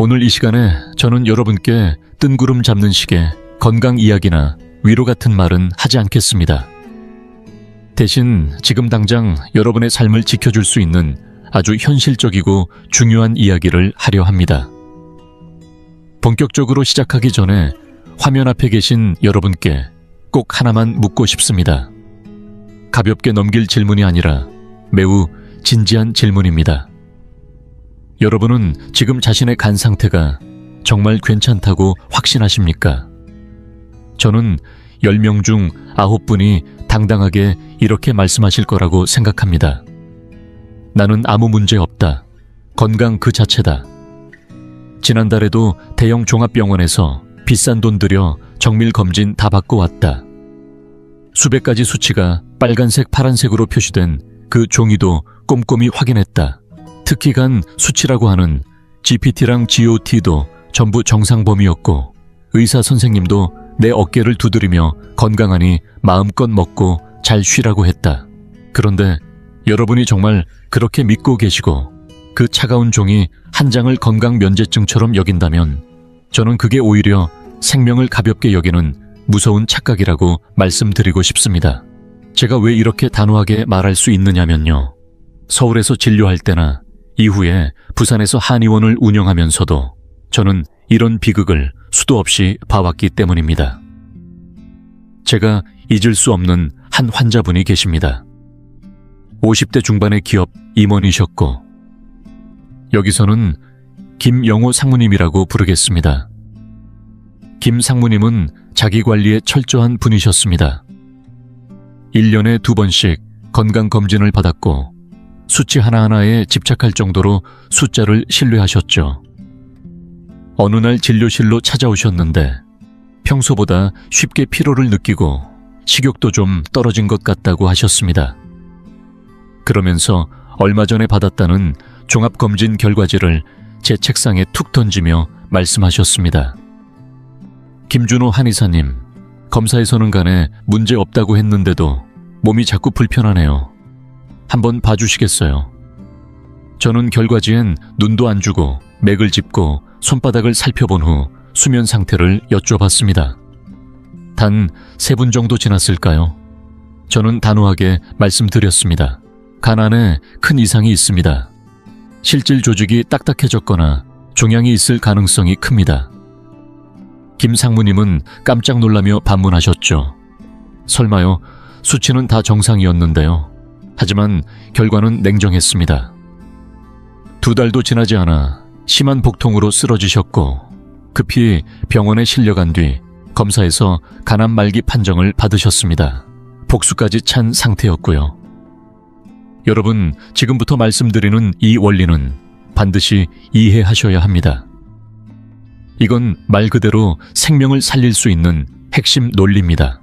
오늘 이 시간에 저는 여러분께 뜬구름 잡는 식의 건강 이야기나 위로 같은 말은 하지 않겠습니다. 대신 지금 당장 여러분의 삶을 지켜줄 수 있는 아주 현실적이고 중요한 이야기를 하려 합니다. 본격적으로 시작하기 전에 화면 앞에 계신 여러분께 꼭 하나만 묻고 싶습니다. 가볍게 넘길 질문이 아니라 매우 진지한 질문입니다. 여러분은 지금 자신의 간 상태가 정말 괜찮다고 확신하십니까? 저는 10명 중 9분이 당당하게 이렇게 말씀하실 거라고 생각합니다. 나는 아무 문제 없다. 건강 그 자체다. 지난달에도 대형 종합병원에서 비싼 돈 들여 정밀 검진 다 받고 왔다. 수백 가지 수치가 빨간색, 파란색으로 표시된 그 종이도 꼼꼼히 확인했다. 특히 간 수치라고 하는 GPT랑 GOT도 전부 정상 범위였고 의사 선생님도 내 어깨를 두드리며 건강하니 마음껏 먹고 잘 쉬라고 했다. 그런데 여러분이 정말 그렇게 믿고 계시고 그 차가운 종이 한 장을 건강 면제증처럼 여긴다면 저는 그게 오히려 생명을 가볍게 여기는 무서운 착각이라고 말씀드리고 싶습니다. 제가 왜 이렇게 단호하게 말할 수 있느냐면요. 서울에서 진료할 때나 이후에 부산에서 한의원을 운영하면서도 저는 이런 비극을 수도 없이 봐왔기 때문입니다. 제가 잊을 수 없는 한 환자분이 계십니다. 50대 중반의 기업 임원이셨고 여기서는 김영호 상무님이라고 부르겠습니다. 김 상무님은 자기관리에 철저한 분이셨습니다. 1년에 2번씩 건강검진을 받았고 수치 하나하나에 집착할 정도로 숫자를 신뢰하셨죠. 어느 날 진료실로 찾아오셨는데 평소보다 쉽게 피로를 느끼고 식욕도 좀 떨어진 것 같다고 하셨습니다. 그러면서 얼마 전에 받았다는 종합검진 결과지를 제 책상에 툭 던지며 말씀하셨습니다. 김준호 한의사님, 검사에서는 간에 문제 없다고 했는데도 몸이 자꾸 불편하네요. 한번 봐주시겠어요? 저는 결과지엔 눈도 안 주고 맥을 짚고 손바닥을 살펴본 후 수면 상태를 여쭤봤습니다. 단 3분 정도 지났을까요? 저는 단호하게 말씀드렸습니다. 간 안에 큰 이상이 있습니다. 실질 조직이 딱딱해졌거나 종양이 있을 가능성이 큽니다. 김 상무님은 깜짝 놀라며 반문하셨죠. 설마요, 수치는 다 정상이었는데요. 하지만 결과는 냉정했습니다. 2달도 지나지 않아 심한 복통으로 쓰러지셨고 급히 병원에 실려간 뒤 검사에서 간암 말기 판정을 받으셨습니다. 복수까지 찬 상태였고요. 여러분, 지금부터 말씀드리는 이 원리는 반드시 이해하셔야 합니다. 이건 말 그대로 생명을 살릴 수 있는 핵심 논리입니다.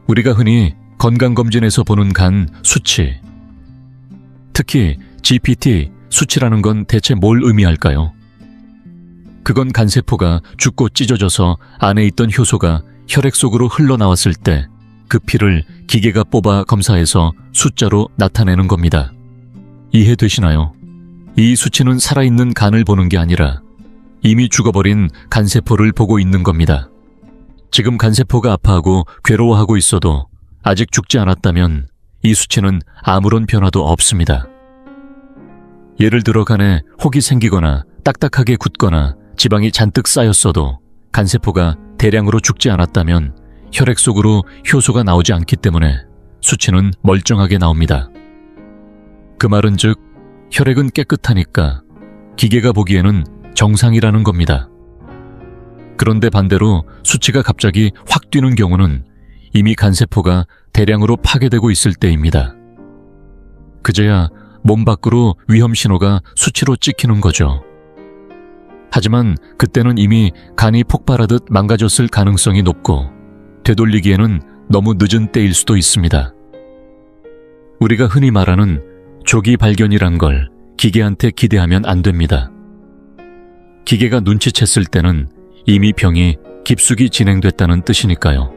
우리가 흔히 건강검진에서 보는 간 수치, 특히 GPT 수치라는 건 대체 뭘 의미할까요? 그건 간세포가 죽고 찢어져서 안에 있던 효소가 혈액 속으로 흘러나왔을 때 그 피를 기계가 뽑아 검사해서 숫자로 나타내는 겁니다. 이해되시나요? 이 수치는 살아있는 간을 보는 게 아니라 이미 죽어버린 간세포를 보고 있는 겁니다. 지금 간세포가 아파하고 괴로워하고 있어도 아직 죽지 않았다면 이 수치는 아무런 변화도 없습니다. 예를 들어 간에 혹이 생기거나 딱딱하게 굳거나 지방이 잔뜩 쌓였어도 간세포가 대량으로 죽지 않았다면 혈액 속으로 효소가 나오지 않기 때문에 수치는 멀쩡하게 나옵니다. 그 말은 즉 혈액은 깨끗하니까 기계가 보기에는 정상이라는 겁니다. 그런데 반대로 수치가 갑자기 확 뛰는 경우는 이미 간세포가 대량으로 파괴되고 있을 때입니다. 그제야 몸 밖으로 위험 신호가 수치로 찍히는 거죠. 하지만 그때는 이미 간이 폭발하듯 망가졌을 가능성이 높고 되돌리기에는 너무 늦은 때일 수도 있습니다. 우리가 흔히 말하는 조기 발견이란 걸 기계한테 기대하면 안 됩니다. 기계가 눈치챘을 때는 이미 병이 깊숙이 진행됐다는 뜻이니까요.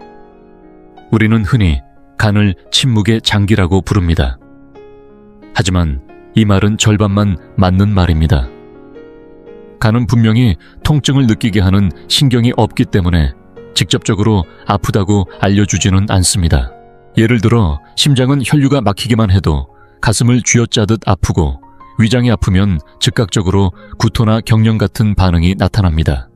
우리는 흔히 간을 침묵의 장기라고 부릅니다. 하지만 이 말은 절반만 맞는 말입니다. 간은 분명히 통증을 느끼게 하는 신경이 없기 때문에 직접적으로 아프다고 알려주지는 않습니다. 예를 들어 심장은 혈류가 막히기만 해도 가슴을 쥐어짜듯 아프고 위장이 아프면 즉각적으로 구토나 경련 같은 반응이 나타납니다.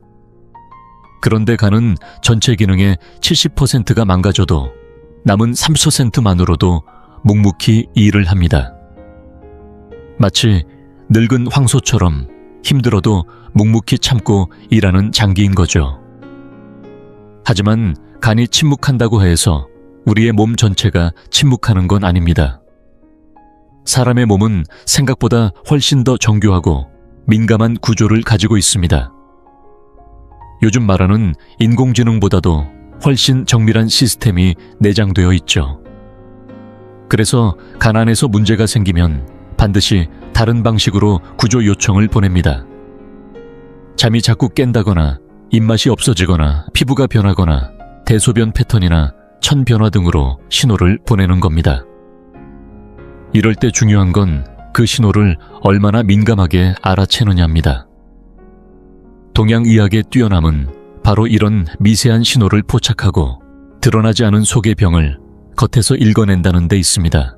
그런데 간은 전체 기능의 70%가 망가져도 남은 3%만으로도 묵묵히 일을 합니다. 마치 늙은 황소처럼 힘들어도 묵묵히 참고 일하는 장기인 거죠. 하지만 간이 침묵한다고 해서 우리의 몸 전체가 침묵하는 건 아닙니다. 사람의 몸은 생각보다 훨씬 더 정교하고 민감한 구조를 가지고 있습니다. 요즘 말하는 인공지능보다도 훨씬 정밀한 시스템이 내장되어 있죠. 그래서 간 안에서 문제가 생기면 반드시 다른 방식으로 구조 요청을 보냅니다. 잠이 자꾸 깬다거나 입맛이 없어지거나 피부가 변하거나 대소변 패턴이나 천 변화 등으로 신호를 보내는 겁니다. 이럴 때 중요한 건 그 신호를 얼마나 민감하게 알아채느냐입니다. 동양의학의 뛰어남은 바로 이런 미세한 신호를 포착하고 드러나지 않은 속의 병을 겉에서 읽어낸다는 데 있습니다.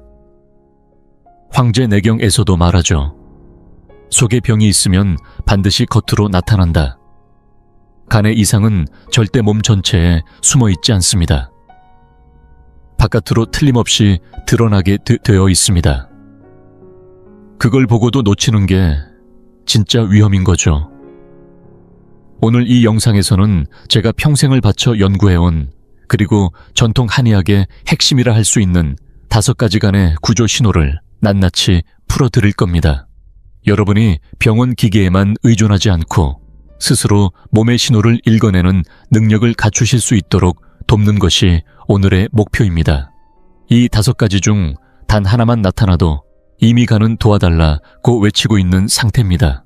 황제내경에서도 말하죠. 속에 병이 있으면 반드시 겉으로 나타난다. 간의 이상은 절대 몸 전체에 숨어 있지 않습니다. 바깥으로 틀림없이 드러나게 되어 있습니다. 그걸 보고도 놓치는 게 진짜 위험인 거죠. 오늘 이 영상에서는 제가 평생을 바쳐 연구해온 그리고 전통 한의학의 핵심이라 할 수 있는 5가지 간의 구조 신호를 낱낱이 풀어드릴 겁니다. 여러분이 병원 기계에만 의존하지 않고 스스로 몸의 신호를 읽어내는 능력을 갖추실 수 있도록 돕는 것이 오늘의 목표입니다. 이 5가지 중 단 하나만 나타나도 이미 간은 도와달라고 외치고 있는 상태입니다.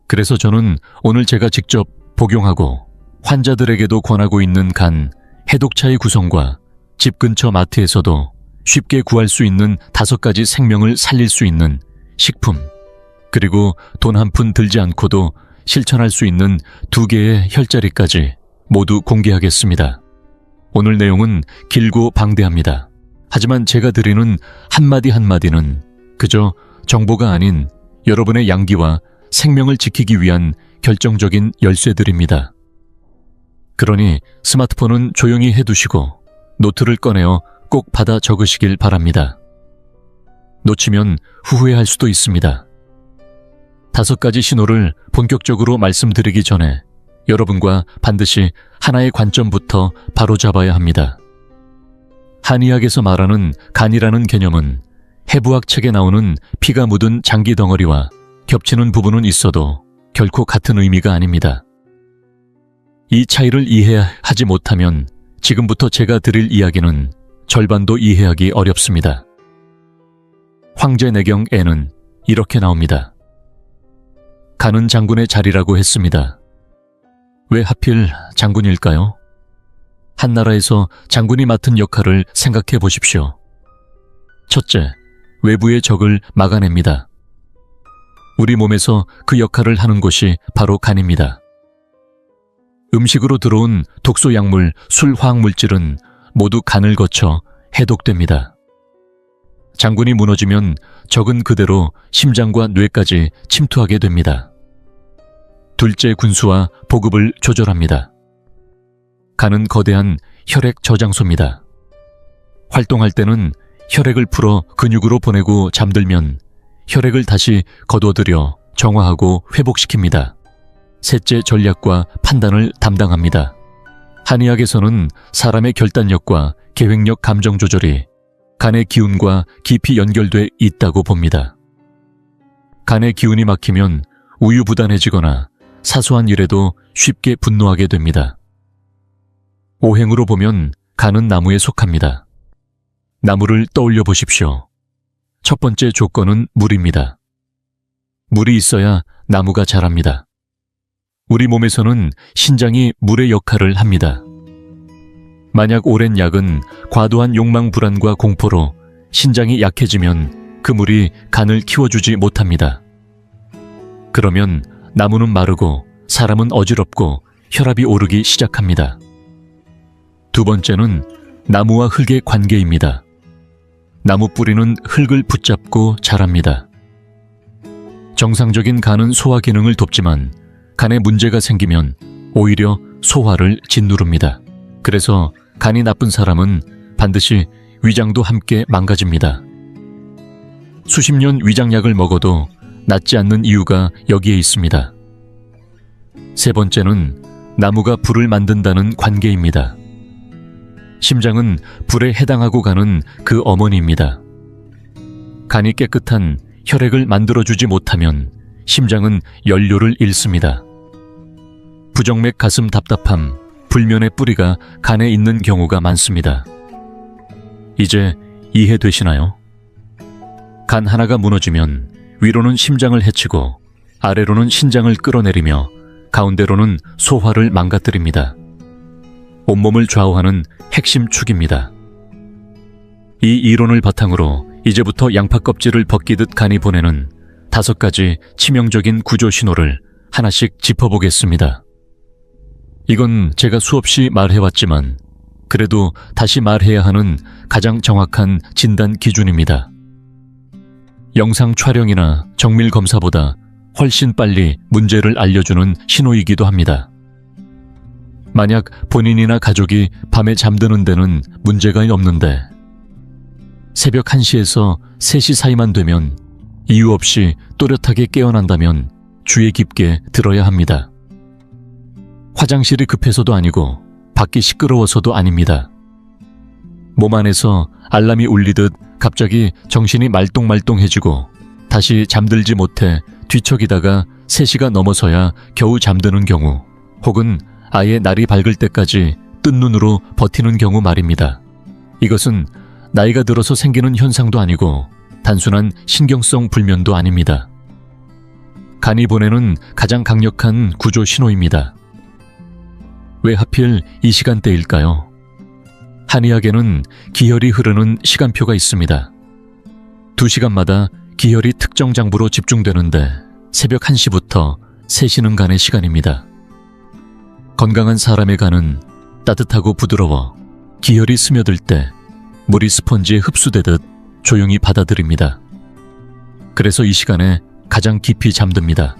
그래서 저는 오늘 제가 직접 복용하고 환자들에게도 권하고 있는 간, 해독차의 구성과 집 근처 마트에서도 쉽게 구할 수 있는 5가지 생명을 살릴 수 있는 식품, 그리고 돈 한 푼 들지 않고도 실천할 수 있는 2개의 혈자리까지 모두 공개하겠습니다. 오늘 내용은 길고 방대합니다. 하지만 제가 드리는 한마디 한마디는 그저 정보가 아닌 여러분의 양기와 생명을 지키기 위한 결정적인 열쇠들입니다. 그러니 스마트폰은 조용히 해두시고 노트를 꺼내어 꼭 받아 적으시길 바랍니다. 놓치면 후회할 수도 있습니다. 5가지 신호를 본격적으로 말씀드리기 전에 여러분과 반드시 하나의 관점부터 바로잡아야 합니다. 한의학에서 말하는 간이라는 개념은 해부학 책에 나오는 피가 묻은 장기 덩어리와 겹치는 부분은 있어도 결코 같은 의미가 아닙니다. 이 차이를 이해하지 못하면 지금부터 제가 드릴 이야기는 절반도 이해하기 어렵습니다. 황제내경에는 이렇게 나옵니다. 간은 장군의 자리라고 했습니다. 왜 하필 장군일까요? 한나라에서 장군이 맡은 역할을 생각해 보십시오. 첫째, 외부의 적을 막아냅니다. 우리 몸에서 그 역할을 하는 곳이 바로 간입니다. 음식으로 들어온 독소 약물, 술, 화학물질은 모두 간을 거쳐 해독됩니다. 장군이 무너지면 적은 그대로 심장과 뇌까지 침투하게 됩니다. 둘째, 군수와 보급을 조절합니다. 간은 거대한 혈액 저장소입니다. 활동할 때는 혈액을 풀어 근육으로 보내고 잠들면 혈액을 다시 거둬들여 정화하고 회복시킵니다. 셋째, 전략과 판단을 담당합니다. 한의학에서는 사람의 결단력과 계획력, 감정 조절이 간의 기운과 깊이 연결돼 있다고 봅니다. 간의 기운이 막히면 우유부단해지거나 사소한 일에도 쉽게 분노하게 됩니다. 오행으로 보면 간은 나무에 속합니다. 나무를 떠올려 보십시오. 첫 번째 조건은 물입니다. 물이 있어야 나무가 자랍니다. 우리 몸에서는 신장이 물의 역할을 합니다. 만약 오랜 약은 과도한 욕망, 불안과 공포로 신장이 약해지면 그 물이 간을 키워주지 못합니다. 그러면 나무는 마르고 사람은 어지럽고 혈압이 오르기 시작합니다. 두 번째는 나무와 흙의 관계입니다. 나무 뿌리는 흙을 붙잡고 자랍니다. 정상적인 간은 소화 기능을 돕지만 간에 문제가 생기면 오히려 소화를 짓누릅니다. 그래서 간이 나쁜 사람은 반드시 위장도 함께 망가집니다. 수십 년 위장약을 먹어도 낫지 않는 이유가 여기에 있습니다. 세 번째는 나무가 불을 만든다는 관계입니다. 심장은 불에 해당하고 가는 그 어머니입니다. 간이 깨끗한 혈액을 만들어주지 못하면 심장은 연료를 잃습니다. 부정맥 가슴 답답함, 불면의 뿌리가 간에 있는 경우가 많습니다. 이제 이해되시나요? 간 하나가 무너지면 위로는 심장을 해치고 아래로는 신장을 끌어내리며 가운데로는 소화를 망가뜨립니다. 온몸을 좌우하는 핵심 축입니다. 이 이론을 바탕으로 이제부터 양파 껍질을 벗기듯 간이 보내는 5가지 치명적인 구조 신호를 하나씩 짚어보겠습니다. 이건 제가 수없이 말해왔지만 그래도 다시 말해야 하는 가장 정확한 진단 기준입니다. 영상 촬영이나 정밀 검사보다 훨씬 빨리 문제를 알려주는 신호이기도 합니다. 만약 본인이나 가족이 밤에 잠드는 데는 문제가 없는데 새벽 1시에서 3시 사이만 되면 이유 없이 또렷하게 깨어난다면 주의 깊게 들어야 합니다. 화장실이 급해서도 아니고 밖이 시끄러워서도 아닙니다. 몸 안에서 알람이 울리듯 갑자기 정신이 말똥말똥해지고 다시 잠들지 못해 뒤척이다가 3시가 넘어서야 겨우 잠드는 경우, 혹은 아예 날이 밝을 때까지 뜬 눈으로 버티는 경우 말입니다. 이것은 나이가 들어서 생기는 현상도 아니고 단순한 신경성 불면도 아닙니다. 간이 보내는 가장 강력한 구조 신호입니다. 왜 하필 이 시간대일까요? 한의학에는 기혈이 흐르는 시간표가 있습니다. 2시간마다 기혈이 특정 장부로 집중되는데 새벽 1시부터 3시는 간의 시간입니다. 건강한 사람의 간은 따뜻하고 부드러워 기혈이 스며들 때 물이 스펀지에 흡수되듯 조용히 받아들입니다. 그래서 이 시간에 가장 깊이 잠듭니다.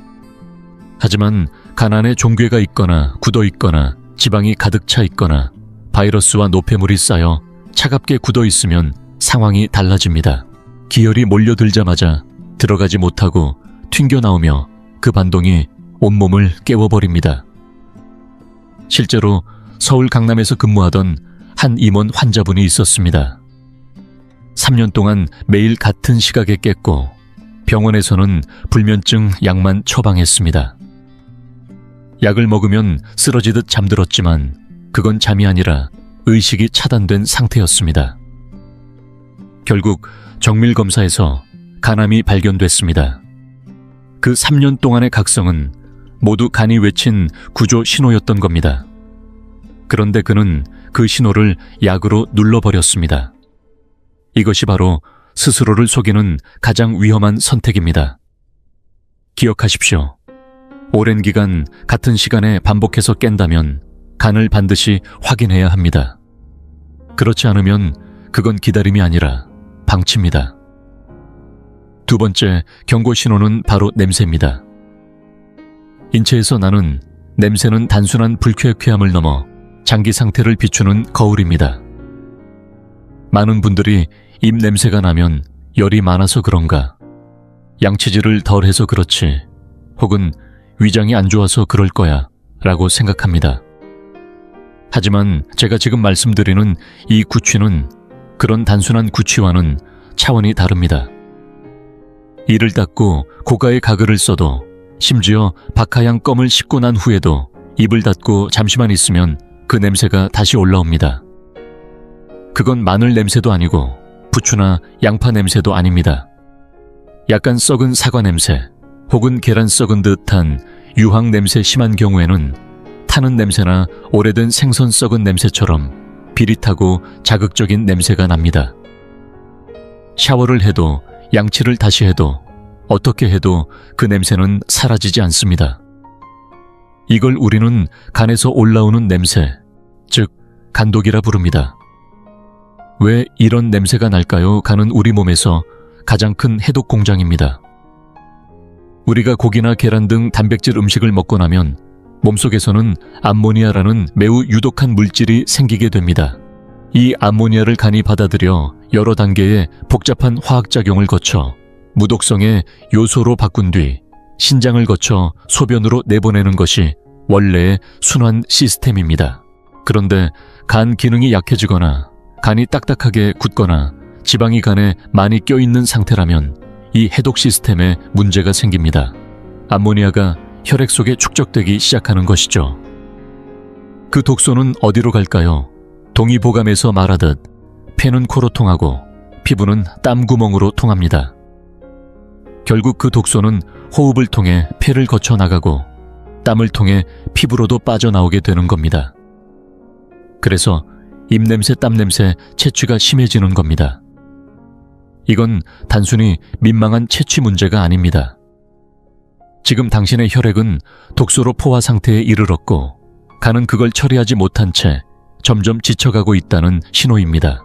하지만 간 안에 종괴가 있거나 굳어 있거나 지방이 가득 차 있거나 바이러스와 노폐물이 쌓여 차갑게 굳어 있으면 상황이 달라집니다. 기혈이 몰려들자마자 들어가지 못하고 튕겨나오며 그 반동이 온몸을 깨워버립니다. 실제로 서울 강남에서 근무하던 한 임원 환자분이 있었습니다. 3년 동안 매일 같은 시각에 깼고 병원에서는 불면증 약만 처방했습니다. 약을 먹으면 쓰러지듯 잠들었지만 그건 잠이 아니라 의식이 차단된 상태였습니다. 결국 정밀검사에서 간암이 발견됐습니다. 그 3년 동안의 각성은 모두 간이 외친 구조 신호였던 겁니다. 그런데 그는 그 신호를 약으로 눌러버렸습니다. 이것이 바로 스스로를 속이는 가장 위험한 선택입니다. 기억하십시오. 오랜 기간 같은 시간에 반복해서 깬다면 간을 반드시 확인해야 합니다. 그렇지 않으면 그건 기다림이 아니라 방치입니다. 두 번째 경고 신호는 바로 냄새입니다. 인체에서 나는 냄새는 단순한 불쾌함을 넘어 장기 상태를 비추는 거울입니다. 많은 분들이 입 냄새가 나면 열이 많아서 그런가, 양치질을 덜 해서 그렇지, 혹은 위장이 안 좋아서 그럴 거야 라고 생각합니다. 하지만 제가 지금 말씀드리는 이 구취는 그런 단순한 구취와는 차원이 다릅니다. 이를 닦고 고가의 가글을 써도, 심지어 박하향 껌을 씹고 난 후에도 입을 닫고 잠시만 있으면 그 냄새가 다시 올라옵니다. 그건 마늘 냄새도 아니고 부추나 양파 냄새도 아닙니다. 약간 썩은 사과 냄새, 혹은 계란 썩은 듯한 유황 냄새 심한 경우에는 타는 냄새나 오래된 생선 썩은 냄새처럼 비릿하고 자극적인 냄새가 납니다. 샤워를 해도 양치를 다시 해도 어떻게 해도 그 냄새는 사라지지 않습니다. 이걸 우리는 간에서 올라오는 냄새, 즉 간독이라 부릅니다. 왜 이런 냄새가 날까요? 간은 우리 몸에서 가장 큰 해독 공장입니다. 우리가 고기나 계란 등 단백질 음식을 먹고 나면 몸속에서는 암모니아라는 매우 유독한 물질이 생기게 됩니다. 이 암모니아를 간이 받아들여 여러 단계의 복잡한 화학작용을 거쳐 무독성의 요소로 바꾼 뒤 신장을 거쳐 소변으로 내보내는 것이 원래의 순환 시스템입니다. 그런데 간 기능이 약해지거나 간이 딱딱하게 굳거나 지방이 간에 많이 껴있는 상태라면 이 해독 시스템에 문제가 생깁니다. 암모니아가 혈액 속에 축적되기 시작하는 것이죠. 그 독소는 어디로 갈까요? 동의보감에서 말하듯 폐는 코로 통하고 피부는 땀구멍으로 통합니다. 결국 그 독소는 호흡을 통해 폐를 거쳐 나가고 땀을 통해 피부로도 빠져나오게 되는 겁니다. 그래서 입냄새, 땀냄새, 체취가 심해지는 겁니다. 이건 단순히 민망한 체취 문제가 아닙니다. 지금 당신의 혈액은 독소로 포화 상태에 이르렀고 간은 그걸 처리하지 못한 채 점점 지쳐가고 있다는 신호입니다.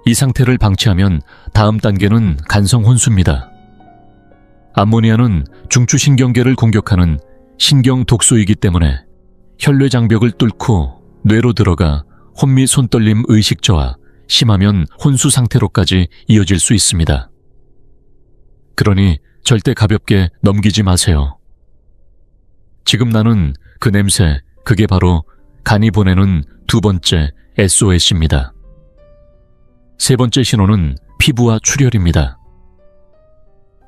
이 상태를 방치하면 다음 단계는 간성 혼수입니다. 암모니아는 중추신경계를 공격하는 신경 독소이기 때문에 혈뇌 장벽을 뚫고 뇌로 들어가 혼미, 손떨림, 의식 저하, 심하면 혼수 상태로까지 이어질 수 있습니다. 그러니 절대 가볍게 넘기지 마세요. 지금 나는 그 냄새, 그게 바로 간이 보내는 두 번째 SOS입니다. 세 번째 신호는 피부와 출혈입니다.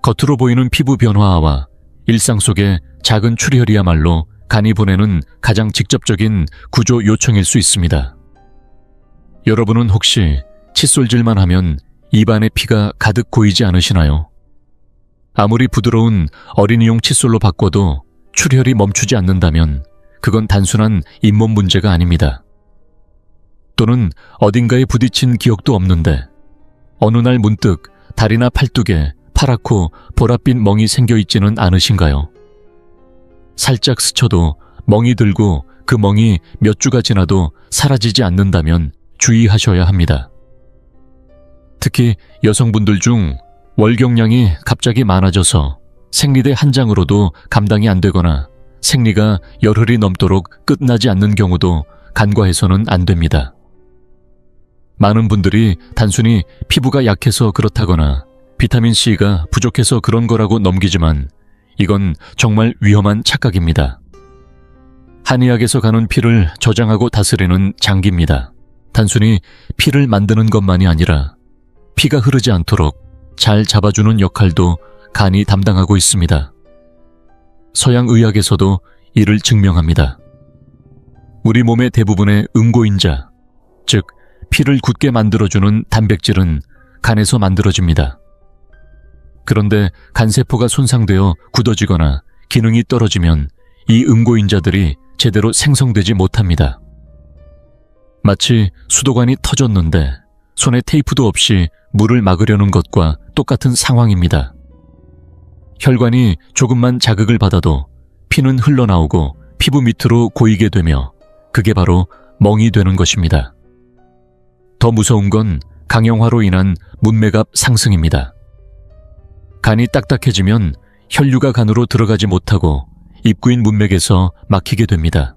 겉으로 보이는 피부 변화와 일상 속의 작은 출혈이야말로 간이 보내는 가장 직접적인 구조 요청일 수 있습니다. 여러분은 혹시 칫솔질만 하면 입안에 피가 가득 고이지 않으시나요? 아무리 부드러운 어린이용 칫솔로 바꿔도 출혈이 멈추지 않는다면 그건 단순한 잇몸 문제가 아닙니다. 또는 어딘가에 부딪힌 기억도 없는데 어느 날 문득 다리나 팔뚝에 파랗고 보랏빛 멍이 생겨있지는 않으신가요? 살짝 스쳐도 멍이 들고 그 멍이 몇 주가 지나도 사라지지 않는다면 주의하셔야 합니다. 특히 여성분들 중 월경량이 갑자기 많아져서 생리대 한 장으로도 감당이 안 되거나 생리가 열흘이 넘도록 끝나지 않는 경우도 간과해서는 안 됩니다. 많은 분들이 단순히 피부가 약해서 그렇다거나 비타민C가 부족해서 그런 거라고 넘기지만 이건 정말 위험한 착각입니다. 한의학에서 가는 피를 저장하고 다스리는 장기입니다. 단순히 피를 만드는 것만이 아니라 피가 흐르지 않도록 잘 잡아주는 역할도 간이 담당하고 있습니다. 서양 의학에서도 이를 증명합니다. 우리 몸의 대부분의 응고인자, 즉 피를 굳게 만들어주는 단백질은 간에서 만들어집니다. 그런데 간세포가 손상되어 굳어지거나 기능이 떨어지면 이 응고인자들이 제대로 생성되지 못합니다. 마치 수도관이 터졌는데 손에 테이프도 없이 물을 막으려는 것과 똑같은 상황입니다. 혈관이 조금만 자극을 받아도 피는 흘러나오고 피부 밑으로 고이게 되며 그게 바로 멍이 되는 것입니다. 더 무서운 건 강형화로 인한 문맥압 상승입니다. 간이 딱딱해지면 혈류가 간으로 들어가지 못하고 입구인 문맥에서 막히게 됩니다.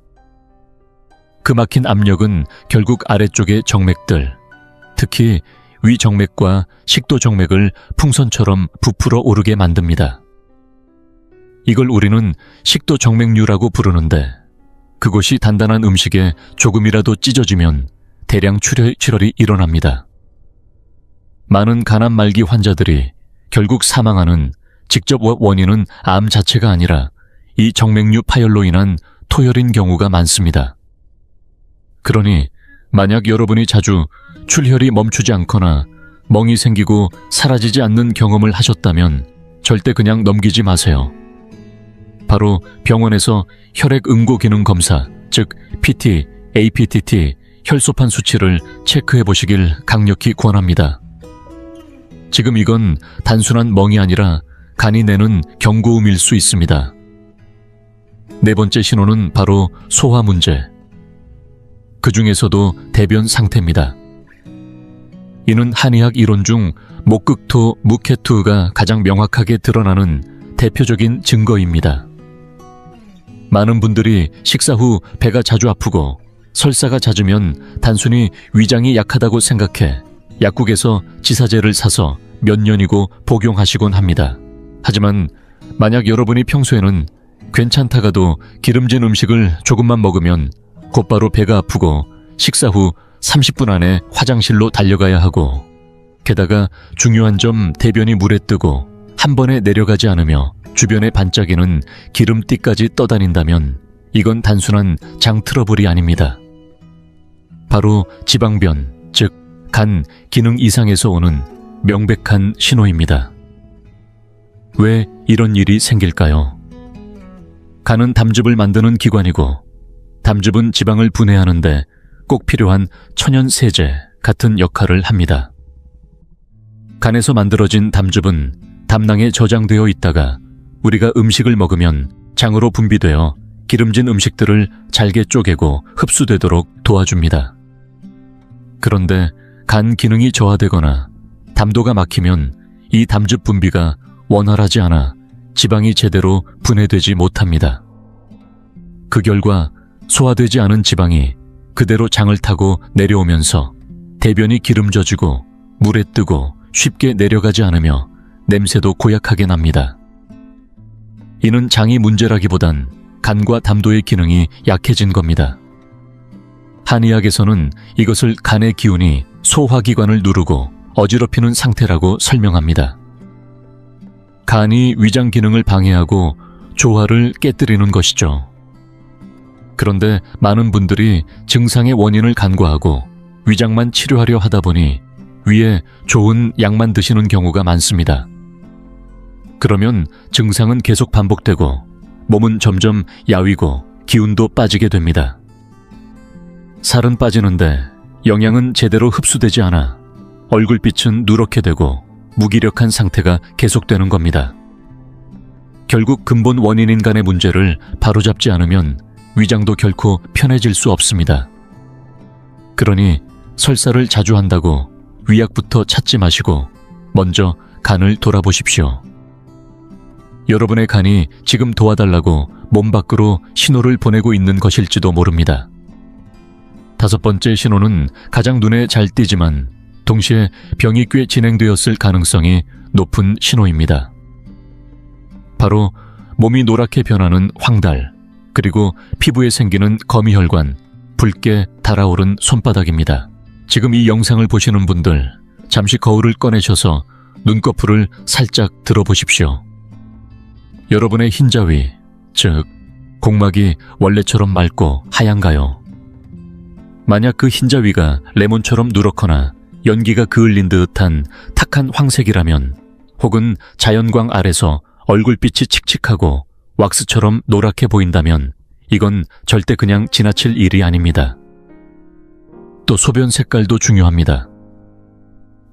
그 막힌 압력은 결국 아래쪽의 정맥들, 특히 위정맥과 식도정맥을 풍선처럼 부풀어 오르게 만듭니다. 이걸 우리는 식도정맥류라고 부르는데 그곳이 단단한 음식에 조금이라도 찢어지면 대량 출혈이 일어납니다. 많은 간암 말기 환자들이 결국 사망하는 직접 원인은 암 자체가 아니라 이 정맥류 파열로 인한 토혈인 경우가 많습니다. 그러니 만약 여러분이 자주 출혈이 멈추지 않거나 멍이 생기고 사라지지 않는 경험을 하셨다면 절대 그냥 넘기지 마세요. 바로 병원에서 혈액 응고 기능 검사, 즉 PT, APTT, 혈소판 수치를 체크해 보시길 강력히 권합니다. 지금 이건 단순한 멍이 아니라 간이 내는 경고음일 수 있습니다. 네 번째 신호는 바로 소화 문제. 그 중에서도 대변 상태입니다. 이는 한의학 이론 중 목극토, 무케투가 가장 명확하게 드러나는 대표적인 증거입니다. 많은 분들이 식사 후 배가 자주 아프고 설사가 잦으면 단순히 위장이 약하다고 생각해 약국에서 지사제를 사서 몇 년이고 복용하시곤 합니다. 하지만 만약 여러분이 평소에는 괜찮다가도 기름진 음식을 조금만 먹으면 곧바로 배가 아프고 식사 후 30분 안에 화장실로 달려가야 하고, 게다가 중요한 점 대변이 물에 뜨고 한 번에 내려가지 않으며 주변에 반짝이는 기름띠까지 떠다닌다면 이건 단순한 장 트러블이 아닙니다. 바로 지방변, 즉 간 기능 이상에서 오는 명백한 신호입니다. 왜 이런 일이 생길까요? 간은 담즙을 만드는 기관이고, 담즙은 지방을 분해하는데 꼭 필요한 천연세제 같은 역할을 합니다. 간에서 만들어진 담즙은 담낭에 저장되어 있다가 우리가 음식을 먹으면 장으로 분비되어 기름진 음식들을 잘게 쪼개고 흡수되도록 도와줍니다. 그런데 간 기능이 저하되거나 담도가 막히면 이 담즙 분비가 원활하지 않아 지방이 제대로 분해되지 못합니다. 그 결과 소화되지 않은 지방이 그대로 장을 타고 내려오면서 대변이 기름져지고 물에 뜨고 쉽게 내려가지 않으며 냄새도 고약하게 납니다. 이는 장이 문제라기보단 간과 담도의 기능이 약해진 겁니다. 한의학에서는 이것을 간의 기운이 소화기관을 누르고 어지럽히는 상태라고 설명합니다. 간이 위장 기능을 방해하고 조화를 깨뜨리는 것이죠. 그런데 많은 분들이 증상의 원인을 간과하고 위장만 치료하려 하다 보니 위에 좋은 약만 드시는 경우가 많습니다. 그러면 증상은 계속 반복되고 몸은 점점 야위고 기운도 빠지게 됩니다. 살은 빠지는데 영양은 제대로 흡수되지 않아 얼굴빛은 누렇게 되고 무기력한 상태가 계속되는 겁니다. 결국 근본 원인인 간의 문제를 바로잡지 않으면 위장도 결코 편해질 수 없습니다. 그러니 설사를 자주 한다고 위약부터 찾지 마시고 먼저 간을 돌아보십시오. 여러분의 간이 지금 도와달라고 몸 밖으로 신호를 보내고 있는 것일지도 모릅니다. 다섯 번째 신호는 가장 눈에 잘 띄지만 동시에 병이 꽤 진행되었을 가능성이 높은 신호입니다. 바로 몸이 노랗게 변하는 황달, 그리고 피부에 생기는 거미혈관, 붉게 달아오른 손바닥입니다. 지금 이 영상을 보시는 분들, 잠시 거울을 꺼내셔서 눈꺼풀을 살짝 들어보십시오. 여러분의 흰자위, 즉 공막이 원래처럼 맑고 하얀가요? 만약 그 흰자위가 레몬처럼 누렇거나 연기가 그을린 듯한 탁한 황색이라면, 혹은 자연광 아래서 얼굴빛이 칙칙하고 왁스처럼 노랗게 보인다면 이건 절대 그냥 지나칠 일이 아닙니다. 또 소변 색깔도 중요합니다.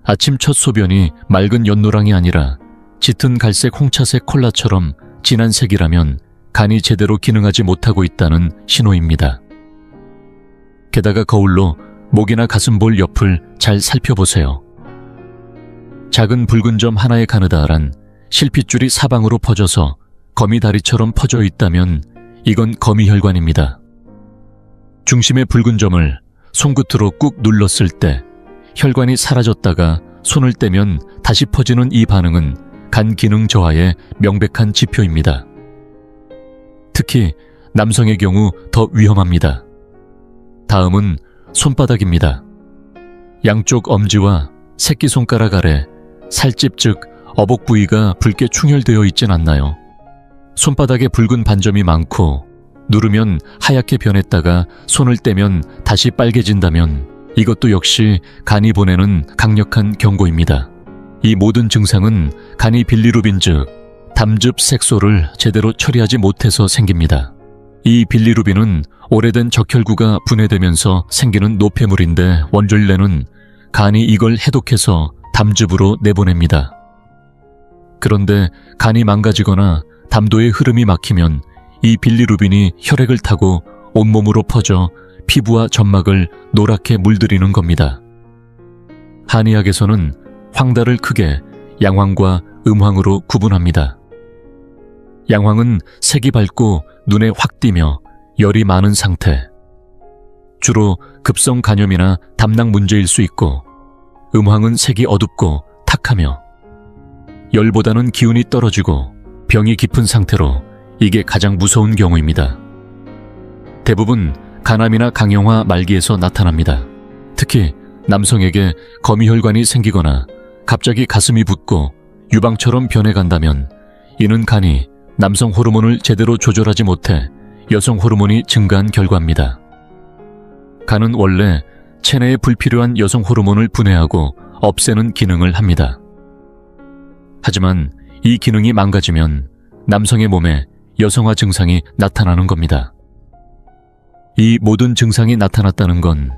아침 첫 소변이 맑은 연노랑이 아니라 짙은 갈색 홍차색 콜라처럼 진한 색이라면 간이 제대로 기능하지 못하고 있다는 신호입니다. 게다가 거울로 목이나 가슴볼 옆을 잘 살펴보세요. 작은 붉은 점 하나에 가느다란 실핏줄이 사방으로 퍼져서 거미다리처럼 퍼져 있다면 이건 거미혈관입니다. 중심의 붉은 점을 손끝으로 꾹 눌렀을 때 혈관이 사라졌다가 손을 떼면 다시 퍼지는 이 반응은 간 기능 저하의 명백한 지표입니다. 특히 남성의 경우 더 위험합니다. 다음은 손바닥입니다. 양쪽 엄지와 새끼손가락 아래 살집 즉 어복 부위가 붉게 충혈되어 있진 않나요? 손바닥에 붉은 반점이 많고 누르면 하얗게 변했다가 손을 떼면 다시 빨개진다면 이것도 역시 간이 보내는 강력한 경고입니다. 이 모든 증상은 간이 빌리루빈 즉 담즙 색소를 제대로 처리하지 못해서 생깁니다. 이 빌리루빈은 오래된 적혈구가 분해되면서 생기는 노폐물인데 원줄내는 간이 이걸 해독해서 담즙으로 내보냅니다. 그런데 간이 망가지거나 담도의 흐름이 막히면 이 빌리루빈이 혈액을 타고 온몸으로 퍼져 피부와 점막을 노랗게 물들이는 겁니다. 한의학에서는 황달을 크게 양황과 음황으로 구분합니다. 양황은 색이 밝고 눈에 확 띄며 열이 많은 상태, 주로 급성 간염이나 담낭 문제일 수 있고, 음황은 색이 어둡고 탁하며 열보다는 기운이 떨어지고 병이 깊은 상태로 이게 가장 무서운 경우입니다. 대부분 간암이나 강영화 말기에서 나타납니다. 특히 남성에게 거미혈관이 생기거나 갑자기 가슴이 붓고 유방처럼 변해간다면 이는 간이 남성 호르몬을 제대로 조절하지 못해 여성 호르몬이 증가한 결과입니다. 간은 원래 체내에 불필요한 여성 호르몬을 분해하고 없애는 기능을 합니다. 하지만 이 기능이 망가지면 남성의 몸에 여성화 증상이 나타나는 겁니다. 이 모든 증상이 나타났다는 건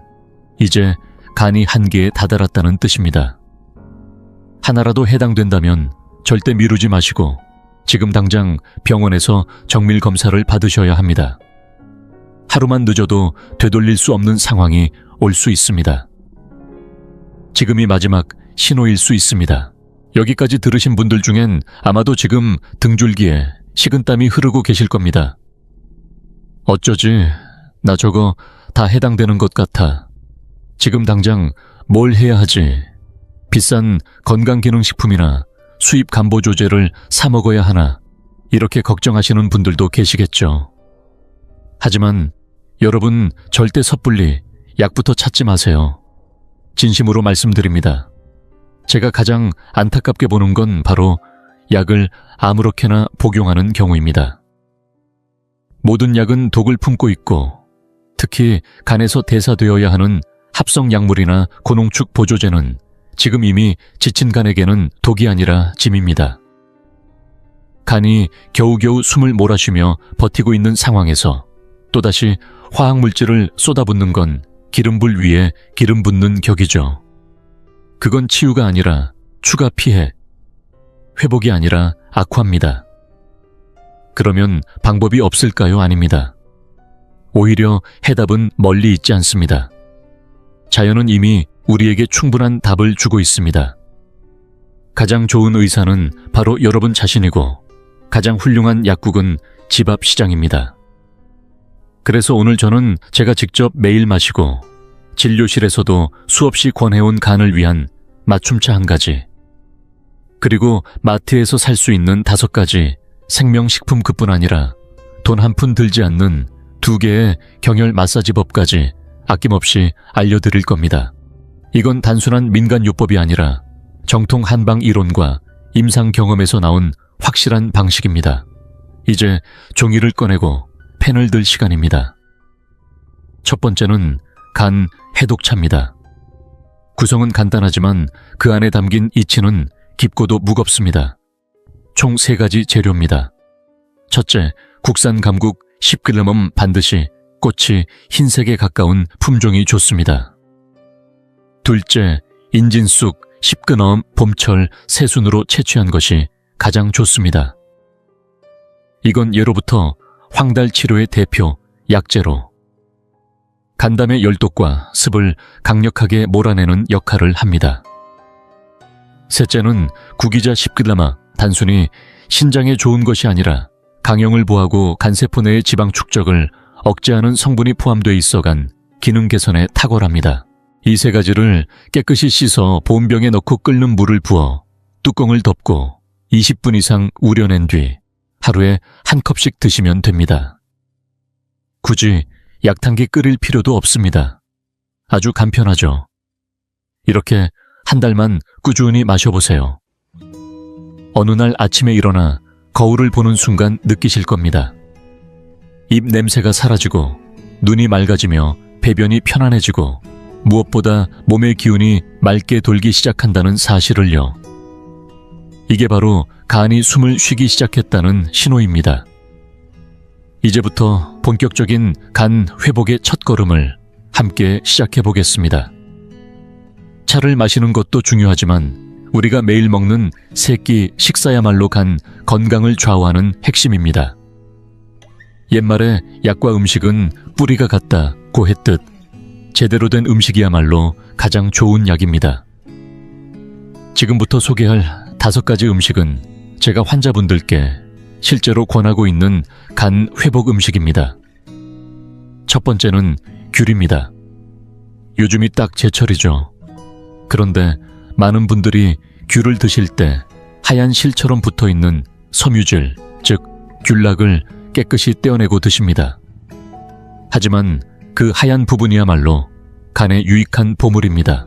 이제 간이 한계에 다다랐다는 뜻입니다. 하나라도 해당된다면 절대 미루지 마시고 지금 당장 병원에서 정밀 검사를 받으셔야 합니다. 하루만 늦어도 되돌릴 수 없는 상황이 올 수 있습니다. 지금이 마지막 신호일 수 있습니다. 여기까지 들으신 분들 중엔 아마도 지금 등줄기에 식은땀이 흐르고 계실 겁니다. 어쩌지? 나 저거 다 해당되는 것 같아. 지금 당장 뭘 해야 하지? 비싼 건강기능식품이나 수입 감보조제를 사 먹어야 하나? 이렇게 걱정하시는 분들도 계시겠죠. 하지만 여러분 절대 섣불리 약부터 찾지 마세요. 진심으로 말씀드립니다. 제가 가장 안타깝게 보는 건 바로 약을 아무렇게나 복용하는 경우입니다. 모든 약은 독을 품고 있고 특히 간에서 대사되어야 하는 합성약물이나 고농축 보조제는 지금 이미 지친 간에게는 독이 아니라 짐입니다. 간이 겨우겨우 숨을 몰아쉬며 버티고 있는 상황에서 또다시 화학물질을 쏟아붓는 건 기름불 위에 기름 붓는 격이죠. 그건 치유가 아니라 추가 피해, 회복이 아니라 악화입니다. 그러면 방법이 없을까요? 아닙니다. 오히려 해답은 멀리 있지 않습니다. 자연은 이미 우리에게 충분한 답을 주고 있습니다. 가장 좋은 의사는 바로 여러분 자신이고 가장 훌륭한 약국은 집 앞 시장입니다. 그래서 오늘 저는 제가 직접 매일 마시고 진료실에서도 수없이 권해온 간을 위한 맞춤차 1가지, 그리고 마트에서 살 수 있는 5가지 생명식품 그뿐 아니라 돈 한 푼 들지 않는 2개의 경혈 마사지법까지 아낌없이 알려드릴 겁니다. 이건 단순한 민간요법이 아니라 정통 한방 이론과 임상 경험에서 나온 확실한 방식입니다. 이제 종이를 꺼내고 펜을 들 시간입니다. 첫 번째는 간 해독차입니다. 구성은 간단하지만 그 안에 담긴 이치는 깊고도 무겁습니다. 총 3가지 재료입니다. 첫째, 국산 감국 10g은 반드시 꽃이 흰색에 가까운 품종이 좋습니다. 둘째, 인진쑥 10g 봄철 새순으로 채취한 것이 가장 좋습니다. 이건 예로부터 황달 치료의 대표 약재로 간담의 열독과 습을 강력하게 몰아내는 역할을 합니다. 셋째는 구기자 10g, 단순히 신장에 좋은 것이 아니라 강형을 보하고 간세포 내의 지방 축적을 억제하는 성분이 포함되어 있어간 기능 개선에 탁월합니다. 이 3가지를 깨끗이 씻어 보온병에 넣고 끓는 물을 부어 뚜껑을 덮고 20분 이상 우려낸 뒤 하루에 1컵씩 드시면 됩니다. 굳이 약탕기 끓일 필요도 없습니다. 아주 간편하죠. 이렇게 한 달만 꾸준히 마셔보세요. 어느 날 아침에 일어나 거울을 보는 순간 느끼실 겁니다. 입 냄새가 사라지고 눈이 맑아지며 배변이 편안해지고 무엇보다 몸의 기운이 맑게 돌기 시작한다는 사실을요. 이게 바로 간이 숨을 쉬기 시작했다는 신호입니다. 이제부터 본격적인 간 회복의 첫걸음을 함께 시작해 보겠습니다. 차를 마시는 것도 중요하지만 우리가 매일 먹는 3끼 식사야말로 간 건강을 좌우하는 핵심입니다. 옛말에 약과 음식은 뿌리가 같다고 했듯 제대로 된 음식이야말로 가장 좋은 약입니다. 지금부터 소개할 5가지 음식은 제가 환자분들께 실제로 권하고 있는 간 회복 음식입니다. 첫 번째는 귤입니다. 요즘이 딱 제철이죠. 그런데 많은 분들이 귤을 드실 때 하얀 실처럼 붙어있는 섬유질, 즉 귤락을 깨끗이 떼어내고 드십니다. 하지만 그 하얀 부분이야말로 간에 유익한 보물입니다.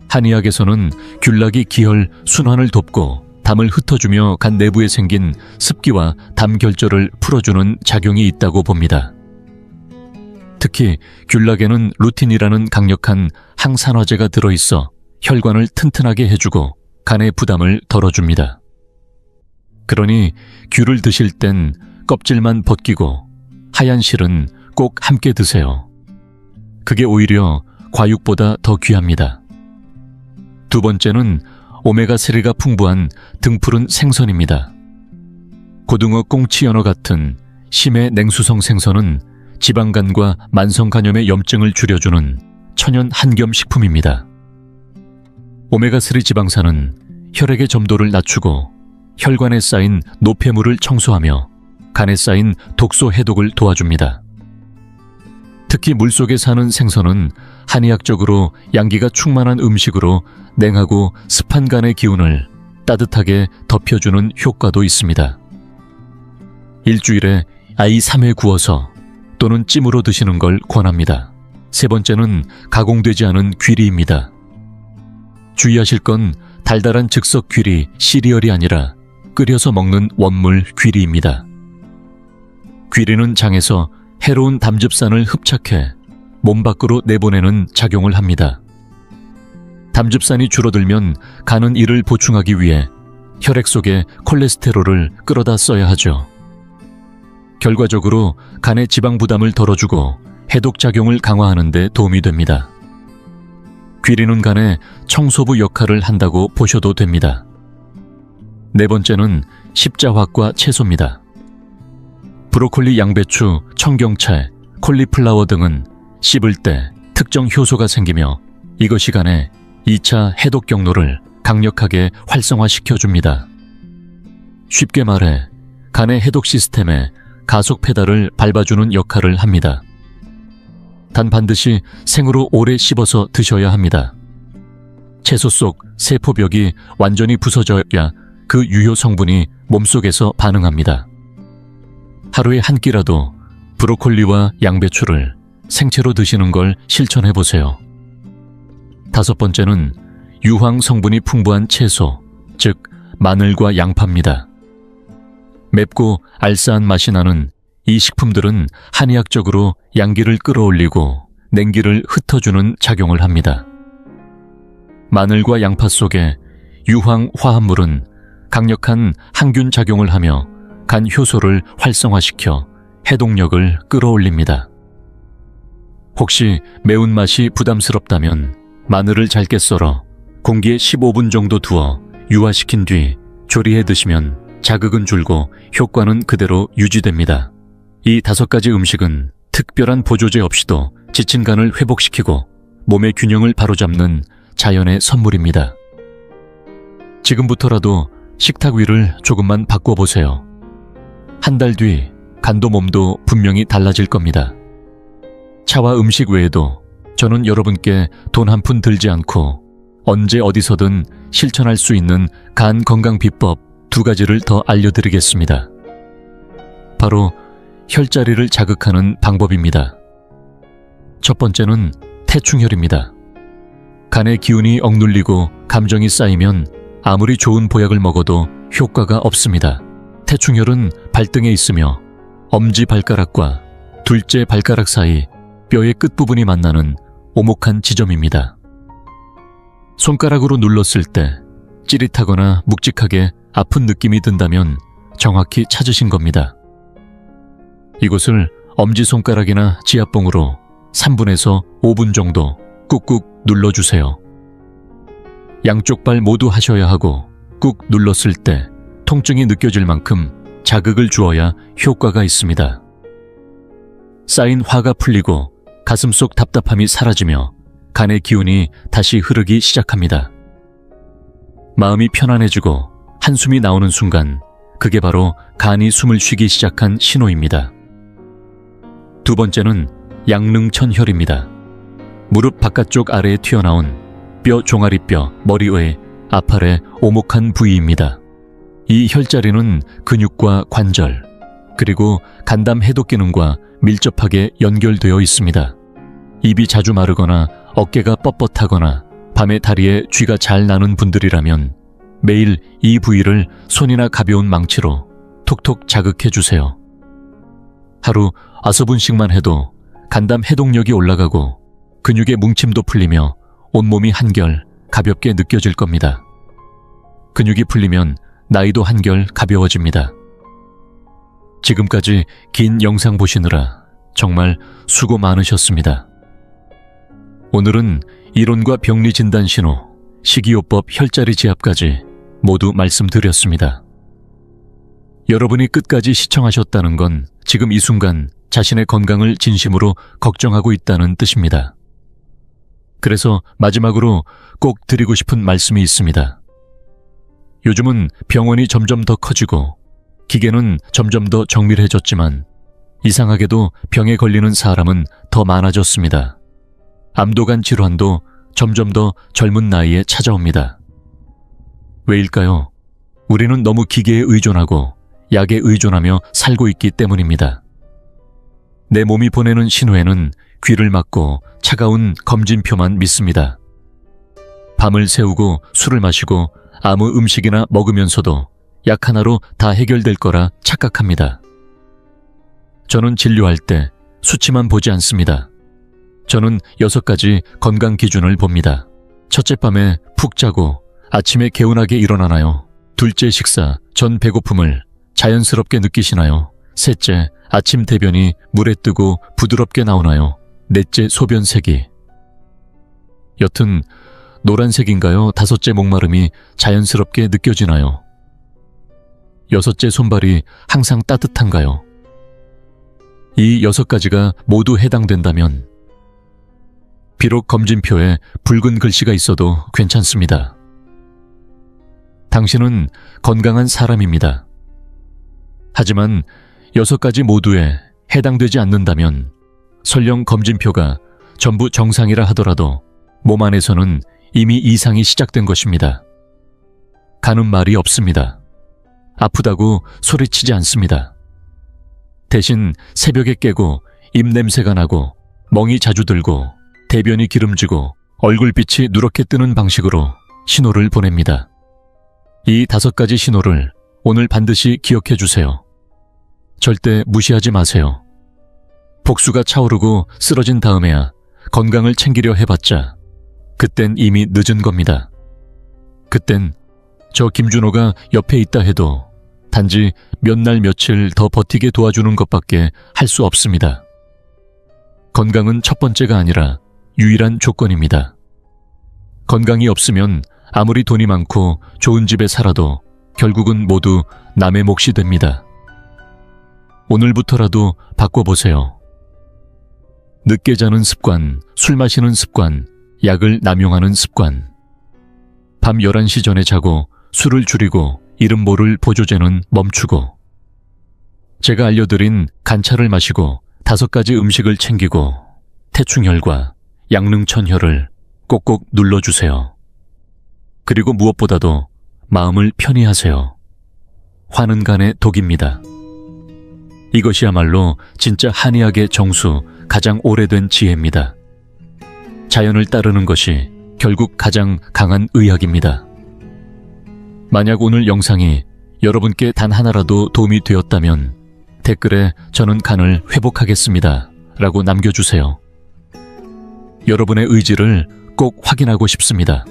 한의학에서는 귤락이 기혈 순환을 돕고 담을 흩어주며 간 내부에 생긴 습기와 담 결절을 풀어주는 작용이 있다고 봅니다. 특히 귤락에는 루틴이라는 강력한 항산화제가 들어있어 혈관을 튼튼하게 해주고 간의 부담을 덜어줍니다. 그러니 귤을 드실 땐 껍질만 벗기고 하얀 실은 꼭 함께 드세요. 그게 오히려 과육보다 더 귀합니다. 두 번째는 오메가3가 풍부한 등푸른 생선입니다. 고등어, 꽁치, 연어 같은 심해 냉수성 생선은 지방간과 만성간염의 염증을 줄여주는 천연 한겸 식품입니다. 오메가3 지방산은 혈액의 점도를 낮추고 혈관에 쌓인 노폐물을 청소하며 간에 쌓인 독소 해독을 도와줍니다. 특히 물속에 사는 생선은 한의학적으로 양기가 충만한 음식으로 냉하고 습한 간의 기운을 따뜻하게 덮여주는 효과도 있습니다. 일주일에 아이 3회 구워서 또는 찜으로 드시는 걸 권합니다. 세 번째는 가공되지 않은 귀리입니다. 주의하실 건 달달한 즉석 귀리, 시리얼이 아니라 끓여서 먹는 원물 귀리입니다. 귀리는 장에서 해로운 담즙산을 흡착해 몸 밖으로 내보내는 작용을 합니다. 담즙산이 줄어들면 간은 이를 보충하기 위해 혈액 속에 콜레스테롤을 끌어다 써야 하죠. 결과적으로 간의 지방 부담을 덜어주고 해독 작용을 강화하는 데 도움이 됩니다. 귀리는 간의 청소부 역할을 한다고 보셔도 됩니다. 네 번째는 십자화과 채소입니다. 브로콜리, 양배추, 청경채, 콜리플라워 등은 씹을 때 특정 효소가 생기며 이것이 간의 2차 해독 경로를 강력하게 활성화시켜줍니다. 쉽게 말해 간의 해독 시스템에 가속 페달을 밟아주는 역할을 합니다. 단 반드시 생으로 오래 씹어서 드셔야 합니다. 채소 속 세포벽이 완전히 부서져야 그 유효 성분이 몸속에서 반응합니다. 하루에 한 끼라도 브로콜리와 양배추를 생채로 드시는 걸 실천해보세요. 다섯 번째는 유황 성분이 풍부한 채소, 즉 마늘과 양파입니다. 맵고 알싸한 맛이 나는 이 식품들은 한의학적으로 양기를 끌어올리고 냉기를 흩어주는 작용을 합니다. 마늘과 양파 속의 유황 화합물은 강력한 항균 작용을 하며 간 효소를 활성화시켜 해독력을 끌어올립니다. 혹시 매운맛이 부담스럽다면 마늘을 잘게 썰어 공기에 15분 정도 두어 유화시킨 뒤 조리해 드시면 자극은 줄고 효과는 그대로 유지됩니다. 이 5가지 음식은 특별한 보조제 없이도 지친 간을 회복시키고 몸의 균형을 바로잡는 자연의 선물입니다. 지금부터라도 식탁 위를 조금만 바꿔보세요. 한 달 뒤 간도 몸도 분명히 달라질 겁니다. 차와 음식 외에도 저는 여러분께 돈 한 푼 들지 않고 언제 어디서든 실천할 수 있는 간 건강 비법 2가지를 더 알려드리겠습니다. 바로 혈자리를 자극하는 방법입니다. 첫 번째는 태충혈입니다. 간의 기운이 억눌리고 감정이 쌓이면 아무리 좋은 보약을 먹어도 효과가 없습니다. 태충혈은 발등에 있으며 엄지발가락과 둘째 발가락 사이 뼈의 끝부분이 만나는 오목한 지점입니다. 손가락으로 눌렀을 때 찌릿하거나 묵직하게 아픈 느낌이 든다면 정확히 찾으신 겁니다. 이곳을 엄지손가락이나 지압봉으로 3분에서 5분 정도 꾹꾹 눌러주세요. 양쪽 발 모두 하셔야 하고 꾹 눌렀을 때 통증이 느껴질 만큼 자극을 주어야 효과가 있습니다. 쌓인 화가 풀리고 가슴속 답답함이 사라지며 간의 기운이 다시 흐르기 시작합니다. 마음이 편안해지고 한숨이 나오는 순간 그게 바로 간이 숨을 쉬기 시작한 신호입니다. 두 번째는 양릉천혈입니다. 무릎 바깥쪽 아래에 튀어나온 뼈 종아리뼈 머리의 앞아래 오목한 부위입니다. 이 혈자리는 근육과 관절, 그리고 간담 해독 기능과 밀접하게 연결되어 있습니다. 입이 자주 마르거나 어깨가 뻣뻣하거나 밤에 다리에 쥐가 잘 나는 분들이라면 매일 이 부위를 손이나 가벼운 망치로 톡톡 자극해 주세요. 하루 5분씩만 해도 간담 해독력이 올라가고 근육의 뭉침도 풀리며 온몸이 한결 가볍게 느껴질 겁니다. 근육이 풀리면 나이도 한결 가벼워집니다. 지금까지 긴 영상 보시느라 정말 수고 많으셨습니다. 오늘은 이론과 병리 진단 신호, 식이요법 혈자리 지압까지 모두 말씀드렸습니다. 여러분이 끝까지 시청하셨다는 건 지금 이 순간 자신의 건강을 진심으로 걱정하고 있다는 뜻입니다. 그래서 마지막으로 꼭 드리고 싶은 말씀이 있습니다. 요즘은 병원이 점점 더 커지고 기계는 점점 더 정밀해졌지만 이상하게도 병에 걸리는 사람은 더 많아졌습니다. 암도간 질환도 점점 더 젊은 나이에 찾아옵니다. 왜일까요? 우리는 너무 기계에 의존하고 약에 의존하며 살고 있기 때문입니다. 내 몸이 보내는 신호에는 귀를 막고 차가운 검진표만 믿습니다. 밤을 새우고 술을 마시고 아무 음식이나 먹으면서도 약 하나로 다 해결될 거라 착각합니다. 저는 진료할 때 수치만 보지 않습니다. 저는 6가지 건강 기준을 봅니다. 첫째, 밤에 푹 자고 아침에 개운하게 일어나나요? 둘째, 식사 전 배고픔을 자연스럽게 느끼시나요? 셋째, 아침 대변이 물에 뜨고 부드럽게 나오나요? 넷째, 소변 색이 옅은 노란색인가요? 다섯째, 목마름이 자연스럽게 느껴지나요? 여섯째, 손발이 항상 따뜻한가요? 이 6가지가 모두 해당된다면 비록 검진표에 붉은 글씨가 있어도 괜찮습니다. 당신은 건강한 사람입니다. 하지만 6가지 모두에 해당되지 않는다면 설령 검진표가 전부 정상이라 하더라도 몸 안에서는 이미 이상이 시작된 것입니다. 가는 말이 없습니다. 아프다고 소리치지 않습니다. 대신 새벽에 깨고 입냄새가 나고 멍이 자주 들고 대변이 기름지고 얼굴빛이 누렇게 뜨는 방식으로 신호를 보냅니다. 이 5가지 신호를 오늘 반드시 기억해 주세요. 절대 무시하지 마세요. 복수가 차오르고 쓰러진 다음에야 건강을 챙기려 해봤자 그땐 이미 늦은 겁니다. 그땐 저 김준호가 옆에 있다 해도 단지 몇 날 며칠 더 버티게 도와주는 것밖에 할 수 없습니다. 건강은 첫 번째가 아니라 유일한 조건입니다. 건강이 없으면 아무리 돈이 많고 좋은 집에 살아도 결국은 모두 남의 몫이 됩니다. 오늘부터라도 바꿔보세요. 늦게 자는 습관, 술 마시는 습관, 약을 남용하는 습관. 밤 11시 전에 자고 술을 줄이고 이름 모를 보조제는 멈추고 제가 알려드린 간차를 마시고 5가지 음식을 챙기고 태충혈과 양릉천혈을 꼭꼭 눌러주세요. 그리고 무엇보다도 마음을 편히 하세요. 화는 간의 독입니다. 이것이야말로 진짜 한의학의 정수, 가장 오래된 지혜입니다. 자연을 따르는 것이 결국 가장 강한 의학입니다. 만약 오늘 영상이 여러분께 단 하나라도 도움이 되었다면 댓글에 저는 간을 회복하겠습니다 라고 남겨주세요. 여러분의 의지를 꼭 확인하고 싶습니다.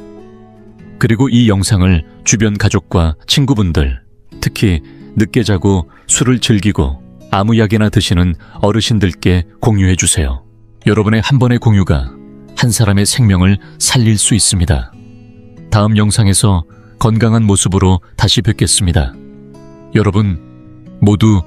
그리고 이 영상을 주변 가족과 친구분들, 특히 늦게 자고 술을 즐기고 아무 약이나 드시는 어르신들께 공유해주세요. 여러분의 한 번의 공유가 한 사람의 생명을 살릴 수 있습니다. 다음 영상에서 건강한 모습으로 다시 뵙겠습니다. 여러분, 모두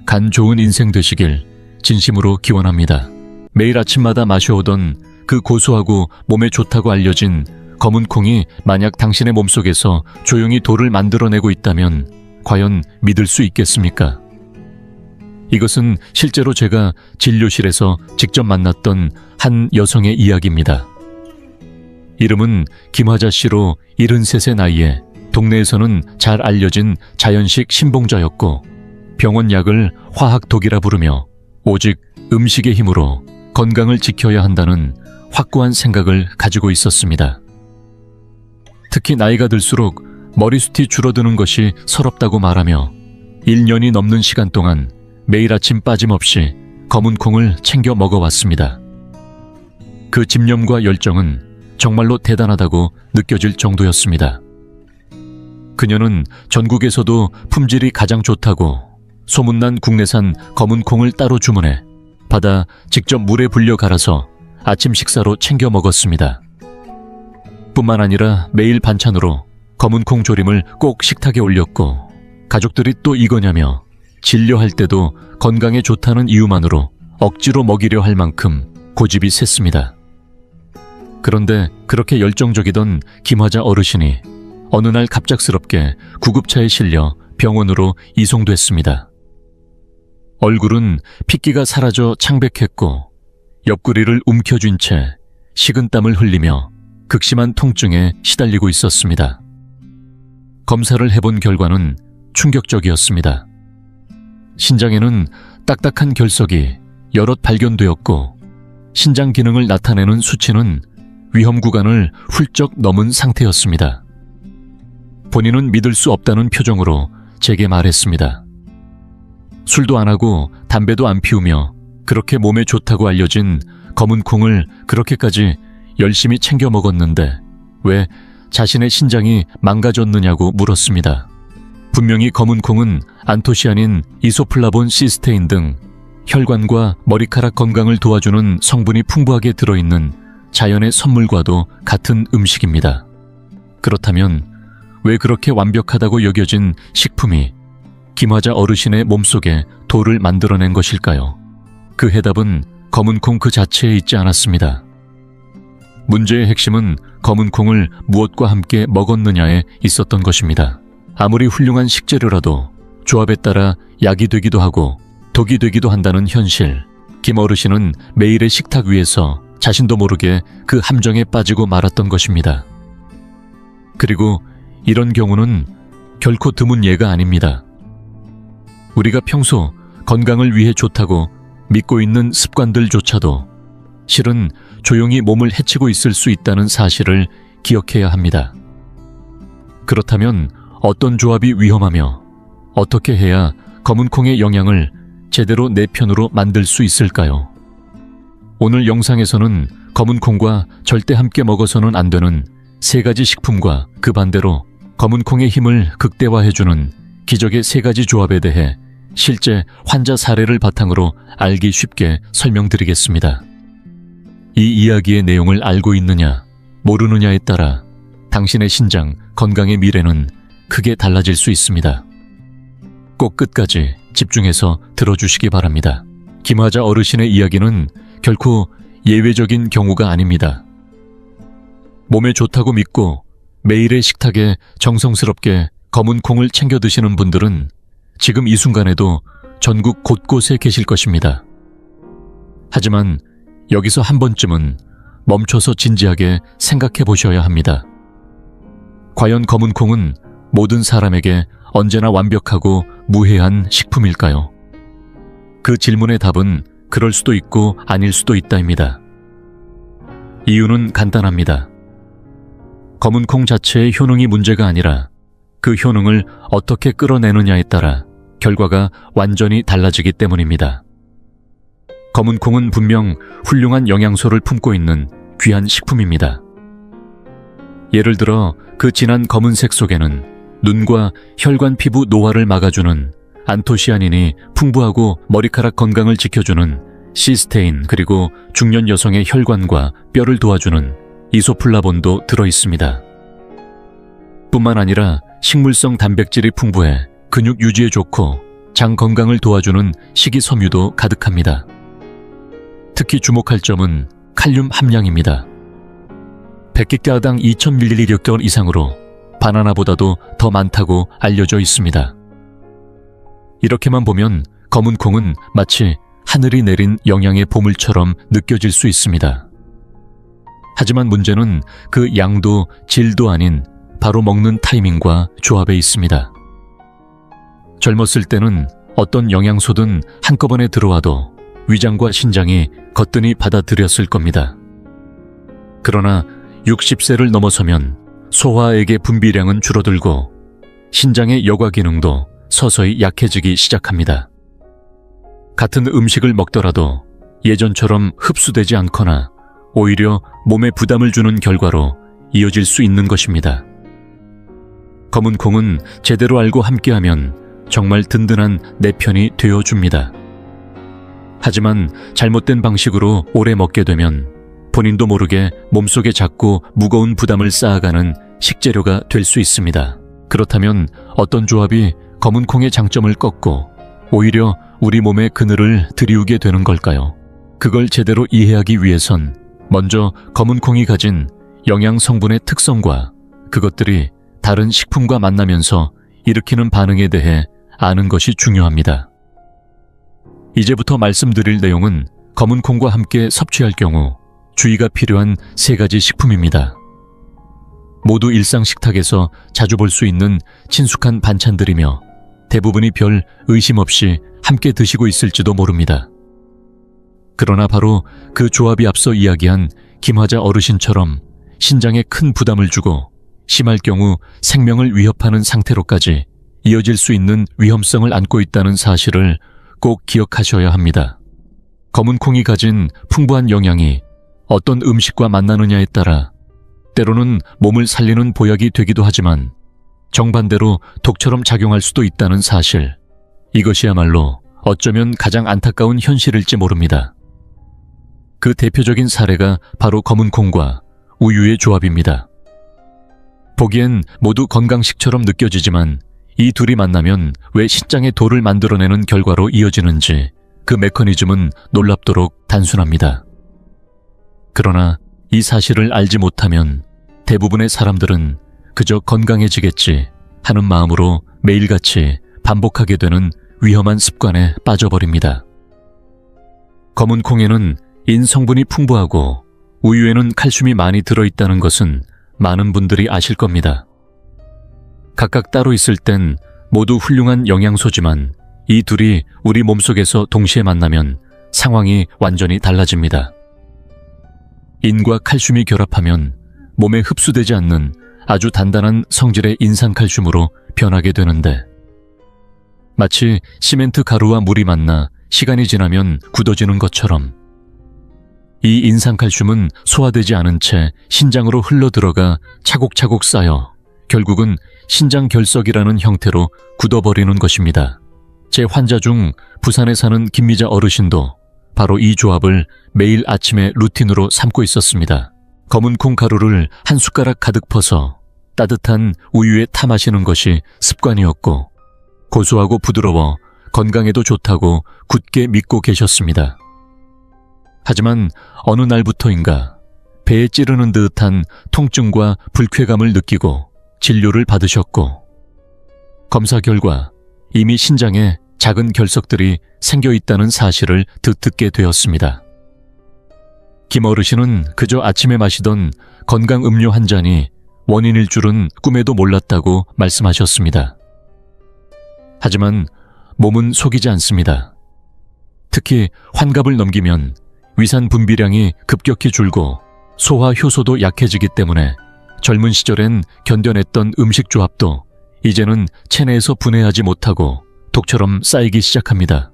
간 좋은 인생 되시길 진심으로 기원합니다. 매일 아침마다 마셔오던 그 고소하고 몸에 좋다고 알려진 검은 콩이 만약 당신의 몸속에서 조용히 돌을 만들어내고 있다면 과연 믿을 수 있겠습니까? 이것은 실제로 제가 진료실에서 직접 만났던 한 여성의 이야기입니다. 이름은 김화자 씨로 73세 나이에 동네에서는 잘 알려진 자연식 신봉자였고 병원 약을 화학독이라 부르며 오직 음식의 힘으로 건강을 지켜야 한다는 확고한 생각을 가지고 있었습니다. 특히 나이가 들수록 머리숱이 줄어드는 것이 서럽다고 말하며 1년이 넘는 시간 동안 매일 아침 빠짐없이 검은 콩을 챙겨 먹어왔습니다. 그 집념과 열정은 정말로 대단하다고 느껴질 정도였습니다. 그녀는 전국에서도 품질이 가장 좋다고 소문난 국내산 검은 콩을 따로 주문해 받아 직접 물에 불려 갈아서 아침 식사로 챙겨 먹었습니다. 뿐만 아니라 매일 반찬으로 검은 콩 조림을 꼭 식탁에 올렸고 가족들이 또 이거냐며 진료할 때도 건강에 좋다는 이유만으로 억지로 먹이려 할 만큼 고집이 셌습니다. 그런데 그렇게 열정적이던 김화자 어르신이 어느 날 갑작스럽게 구급차에 실려 병원으로 이송됐습니다. 얼굴은 핏기가 사라져 창백했고 옆구리를 움켜쥔 채 식은땀을 흘리며 극심한 통증에 시달리고 있었습니다. 검사를 해본 결과는 충격적이었습니다. 신장에는 딱딱한 결석이 여럿 발견되었고 신장 기능을 나타내는 수치는 위험 구간을 훌쩍 넘은 상태였습니다. 본인은 믿을 수 없다는 표정으로 제게 말했습니다. 술도 안 하고 담배도 안 피우며 그렇게 몸에 좋다고 알려진 검은 콩을 그렇게까지 열심히 챙겨 먹었는데 왜 자신의 신장이 망가졌느냐고 물었습니다. 분명히 검은 콩은 안토시아닌, 이소플라본 시스테인 등 혈관과 머리카락 건강을 도와주는 성분이 풍부하게 들어있는 자연의 선물과도 같은 음식입니다. 그렇다면 왜 그렇게 완벽하다고 여겨진 식품이 김화자 어르신의 몸속에 돌을 만들어낸 것일까요? 그 해답은 검은 콩 그 자체에 있지 않았습니다. 문제의 핵심은 검은 콩을 무엇과 함께 먹었느냐에 있었던 것입니다. 아무리 훌륭한 식재료라도 조합에 따라 약이 되기도 하고 독이 되기도 한다는 현실. 김 어르신은 매일의 식탁 위에서 자신도 모르게 그 함정에 빠지고 말았던 것입니다. 그리고 이런 경우는 결코 드문 예가 아닙니다. 우리가 평소 건강을 위해 좋다고 믿고 있는 습관들조차도 실은 조용히 몸을 해치고 있을 수 있다는 사실을 기억해야 합니다. 그렇다면 어떤 조합이 위험하며 어떻게 해야 검은 콩의 영양을 제대로 내 편으로 만들 수 있을까요? 오늘 영상에서는 검은 콩과 절대 함께 먹어서는 안 되는 3가지 식품과 그 반대로 검은 콩의 힘을 극대화해주는 기적의 3가지 조합에 대해 실제 환자 사례를 바탕으로 알기 쉽게 설명드리겠습니다. 이 이야기의 내용을 알고 있느냐, 모르느냐에 따라 당신의 신장, 건강의 미래는 크게 달라질 수 있습니다. 꼭 끝까지 집중해서 들어주시기 바랍니다. 김화자 어르신의 이야기는 결코 예외적인 경우가 아닙니다. 몸에 좋다고 믿고 매일의 식탁에 정성스럽게 검은 콩을 챙겨 드시는 분들은 지금 이 순간에도 전국 곳곳에 계실 것입니다. 하지만 여기서 한 번쯤은 멈춰서 진지하게 생각해 보셔야 합니다. 과연 검은 콩은 모든 사람에게 언제나 완벽하고 무해한 식품일까요? 그 질문의 답은 그럴 수도 있고 아닐 수도 있다입니다. 이유는 간단합니다. 검은 콩 자체의 효능이 문제가 아니라 그 효능을 어떻게 끌어내느냐에 따라 결과가 완전히 달라지기 때문입니다. 검은 콩은 분명 훌륭한 영양소를 품고 있는 귀한 식품입니다. 예를 들어 그 진한 검은색 속에는 눈과 혈관 피부 노화를 막아주는 안토시아닌이 풍부하고 머리카락 건강을 지켜주는 시스테인, 그리고 중년 여성의 혈관과 뼈를 도와주는 이소플라본도 들어있습니다. 뿐만 아니라 식물성 단백질이 풍부해 근육 유지에 좋고 장 건강을 도와주는 식이섬유도 가득합니다. 특히 주목할 점은 칼륨 함량입니다. 100객가당 2000ml 이상으로 바나나보다도 더 많다고 알려져 있습니다. 이렇게만 보면 검은 콩은 마치 하늘이 내린 영양의 보물처럼 느껴질 수 있습니다. 하지만 문제는 그 양도 질도 아닌 바로 먹는 타이밍과 조합에 있습니다. 젊었을 때는 어떤 영양소든 한꺼번에 들어와도 위장과 신장이 거뜬히 받아들였을 겁니다. 그러나 60세를 넘어서면 소화액의 분비량은 줄어들고 신장의 여과 기능도 서서히 약해지기 시작합니다. 같은 음식을 먹더라도 예전처럼 흡수되지 않거나 오히려 몸에 부담을 주는 결과로 이어질 수 있는 것입니다. 검은 콩은 제대로 알고 함께하면 정말 든든한 내 편이 되어줍니다. 하지만 잘못된 방식으로 오래 먹게 되면 본인도 모르게 몸속에 자꾸 무거운 부담을 쌓아가는 식재료가 될 수 있습니다. 그렇다면 어떤 조합이 검은 콩의 장점을 꺾고 오히려 우리 몸의 그늘을 들이우게 되는 걸까요? 그걸 제대로 이해하기 위해선 먼저 검은 콩이 가진 영양 성분의 특성과 그것들이 다른 식품과 만나면서 일으키는 반응에 대해 아는 것이 중요합니다. 이제부터 말씀드릴 내용은 검은 콩과 함께 섭취할 경우 주의가 필요한 3가지 식품입니다. 모두 일상 식탁에서 자주 볼 수 있는 친숙한 반찬들이며 대부분이 별 의심 없이 함께 드시고 있을지도 모릅니다. 그러나 바로 그 조합이 앞서 이야기한 김화자 어르신처럼 신장에 큰 부담을 주고 심할 경우 생명을 위협하는 상태로까지 이어질 수 있는 위험성을 안고 있다는 사실을 꼭 기억하셔야 합니다. 검은 콩이 가진 풍부한 영양이 어떤 음식과 만나느냐에 따라 때로는 몸을 살리는 보약이 되기도 하지만 정반대로 독처럼 작용할 수도 있다는 사실, 이것이야말로 어쩌면 가장 안타까운 현실일지 모릅니다. 그 대표적인 사례가 바로 검은 콩과 우유의 조합입니다. 보기엔 모두 건강식처럼 느껴지지만 이 둘이 만나면 왜 신장의 돌을 만들어내는 결과로 이어지는지 그 메커니즘은 놀랍도록 단순합니다. 그러나 이 사실을 알지 못하면 대부분의 사람들은 그저 건강해지겠지 하는 마음으로 매일같이 반복하게 되는 위험한 습관에 빠져버립니다. 검은 콩에는 인 성분이 풍부하고 우유에는 칼슘이 많이 들어있다는 것은 많은 분들이 아실 겁니다. 각각 따로 있을 땐 모두 훌륭한 영양소지만 이 둘이 우리 몸속에서 동시에 만나면 상황이 완전히 달라집니다. 인과 칼슘이 결합하면 몸에 흡수되지 않는 아주 단단한 성질의 인산칼슘으로 변하게 되는데 마치 시멘트 가루와 물이 만나 시간이 지나면 굳어지는 것처럼 이 인산칼슘은 소화되지 않은 채 신장으로 흘러들어가 차곡차곡 쌓여 결국은 신장 결석이라는 형태로 굳어버리는 것입니다. 제 환자 중 부산에 사는 김미자 어르신도 바로 이 조합을 매일 아침에 루틴으로 삼고 있었습니다. 검은 콩 가루를 한 숟가락 가득 퍼서 따뜻한 우유에 타 마시는 것이 습관이었고 고소하고 부드러워 건강에도 좋다고 굳게 믿고 계셨습니다. 하지만 어느 날부터인가 배에 찌르는 듯한 통증과 불쾌감을 느끼고 진료를 받으셨고 검사 결과 이미 신장에 작은 결석들이 생겨 있다는 사실을 듣게 되었습니다. 김 어르신은 그저 아침에 마시던 건강 음료 한 잔이 원인일 줄은 꿈에도 몰랐다고 말씀하셨습니다. 하지만 몸은 속이지 않습니다. 특히 환갑을 넘기면 위산 분비량이 급격히 줄고 소화 효소도 약해지기 때문에 젊은 시절엔 견뎌냈던 음식 조합도 이제는 체내에서 분해하지 못하고 독처럼 쌓이기 시작합니다.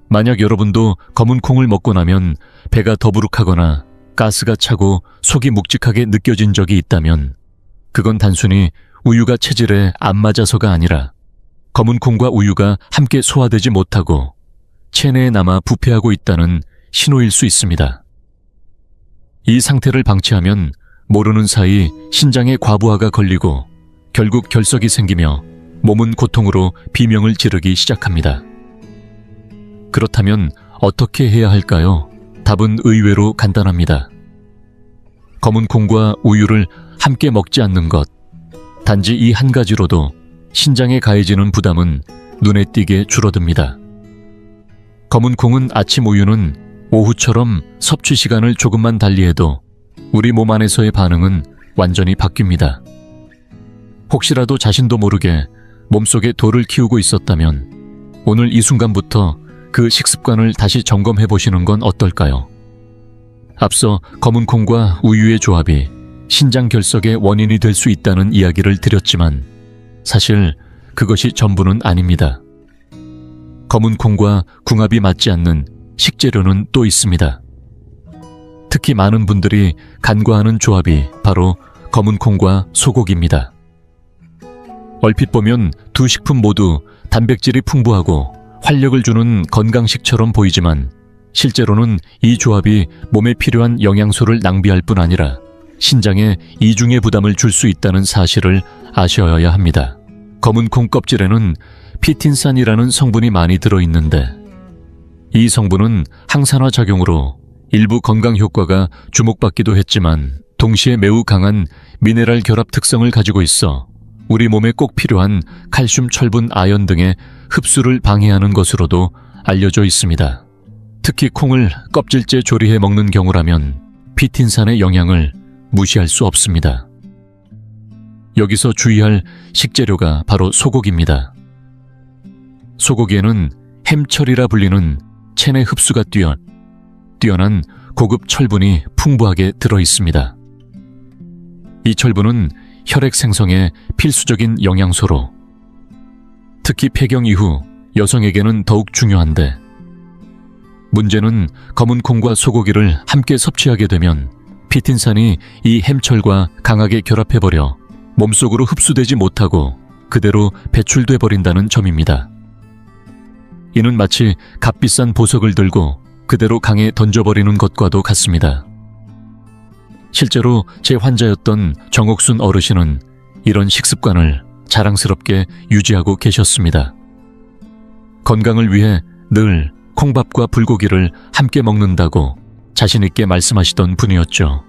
만약 여러분도 검은 콩을 먹고 나면 배가 더부룩하거나 가스가 차고 속이 묵직하게 느껴진 적이 있다면 그건 단순히 우유가 체질에 안 맞아서가 아니라 검은 콩과 우유가 함께 소화되지 못하고 체내에 남아 부패하고 있다는 신호일 수 있습니다. 이 상태를 방치하면 모르는 사이 신장에 과부하가 걸리고 결국 결석이 생기며 몸은 고통으로 비명을 지르기 시작합니다. 그렇다면 어떻게 해야 할까요? 답은 의외로 간단합니다. 검은 콩과 우유를 함께 먹지 않는 것. 단지 이 한 가지로도 신장에 가해지는 부담은 눈에 띄게 줄어듭니다. 검은 콩은 아침 우유는 오후처럼 섭취 시간을 조금만 달리해도 우리 몸 안에서의 반응은 완전히 바뀝니다. 혹시라도 자신도 모르게 몸속에 돌을 키우고 있었다면 오늘 이 순간부터 그 식습관을 다시 점검해 보시는 건 어떨까요? 앞서 검은 콩과 우유의 조합이 신장 결석의 원인이 될 수 있다는 이야기를 드렸지만 사실 그것이 전부는 아닙니다. 검은 콩과 궁합이 맞지 않는 식재료는 또 있습니다. 특히 많은 분들이 간과하는 조합이 바로 검은 콩과 소고기입니다. 얼핏 보면 두 식품 모두 단백질이 풍부하고 활력을 주는 건강식처럼 보이지만 실제로는 이 조합이 몸에 필요한 영양소를 낭비할 뿐 아니라 신장에 이중의 부담을 줄 수 있다는 사실을 아셔야 합니다. 검은 콩 껍질에는 피틴산이라는 성분이 많이 들어있는데 이 성분은 항산화 작용으로 일부 건강 효과가 주목받기도 했지만 동시에 매우 강한 미네랄 결합 특성을 가지고 있어 우리 몸에 꼭 필요한 칼슘, 철분, 아연 등의 흡수를 방해하는 것으로도 알려져 있습니다. 특히 콩을 껍질째 조리해 먹는 경우라면 피틴산의 영향을 무시할 수 없습니다. 여기서 주의할 식재료가 바로 소고기입니다. 소고기에는 햄철이라 불리는 체내 흡수가 뛰어난 고급 철분이 풍부하게 들어있습니다. 이 철분은 혈액 생성에 필수적인 영양소로 특히 폐경 이후 여성에게는 더욱 중요한데 문제는 검은 콩과 소고기를 함께 섭취하게 되면 피틴산이 이 햄철과 강하게 결합해버려 몸속으로 흡수되지 못하고 그대로 배출돼 버린다는 점입니다. 이는 마치 값비싼 보석을 들고 그대로 강에 던져버리는 것과도 같습니다. 실제로 제 환자였던 정옥순 어르신은 이런 식습관을 자랑스럽게 유지하고 계셨습니다. 건강을 위해 늘 콩밥과 불고기를 함께 먹는다고 자신있게 말씀하시던 분이었죠.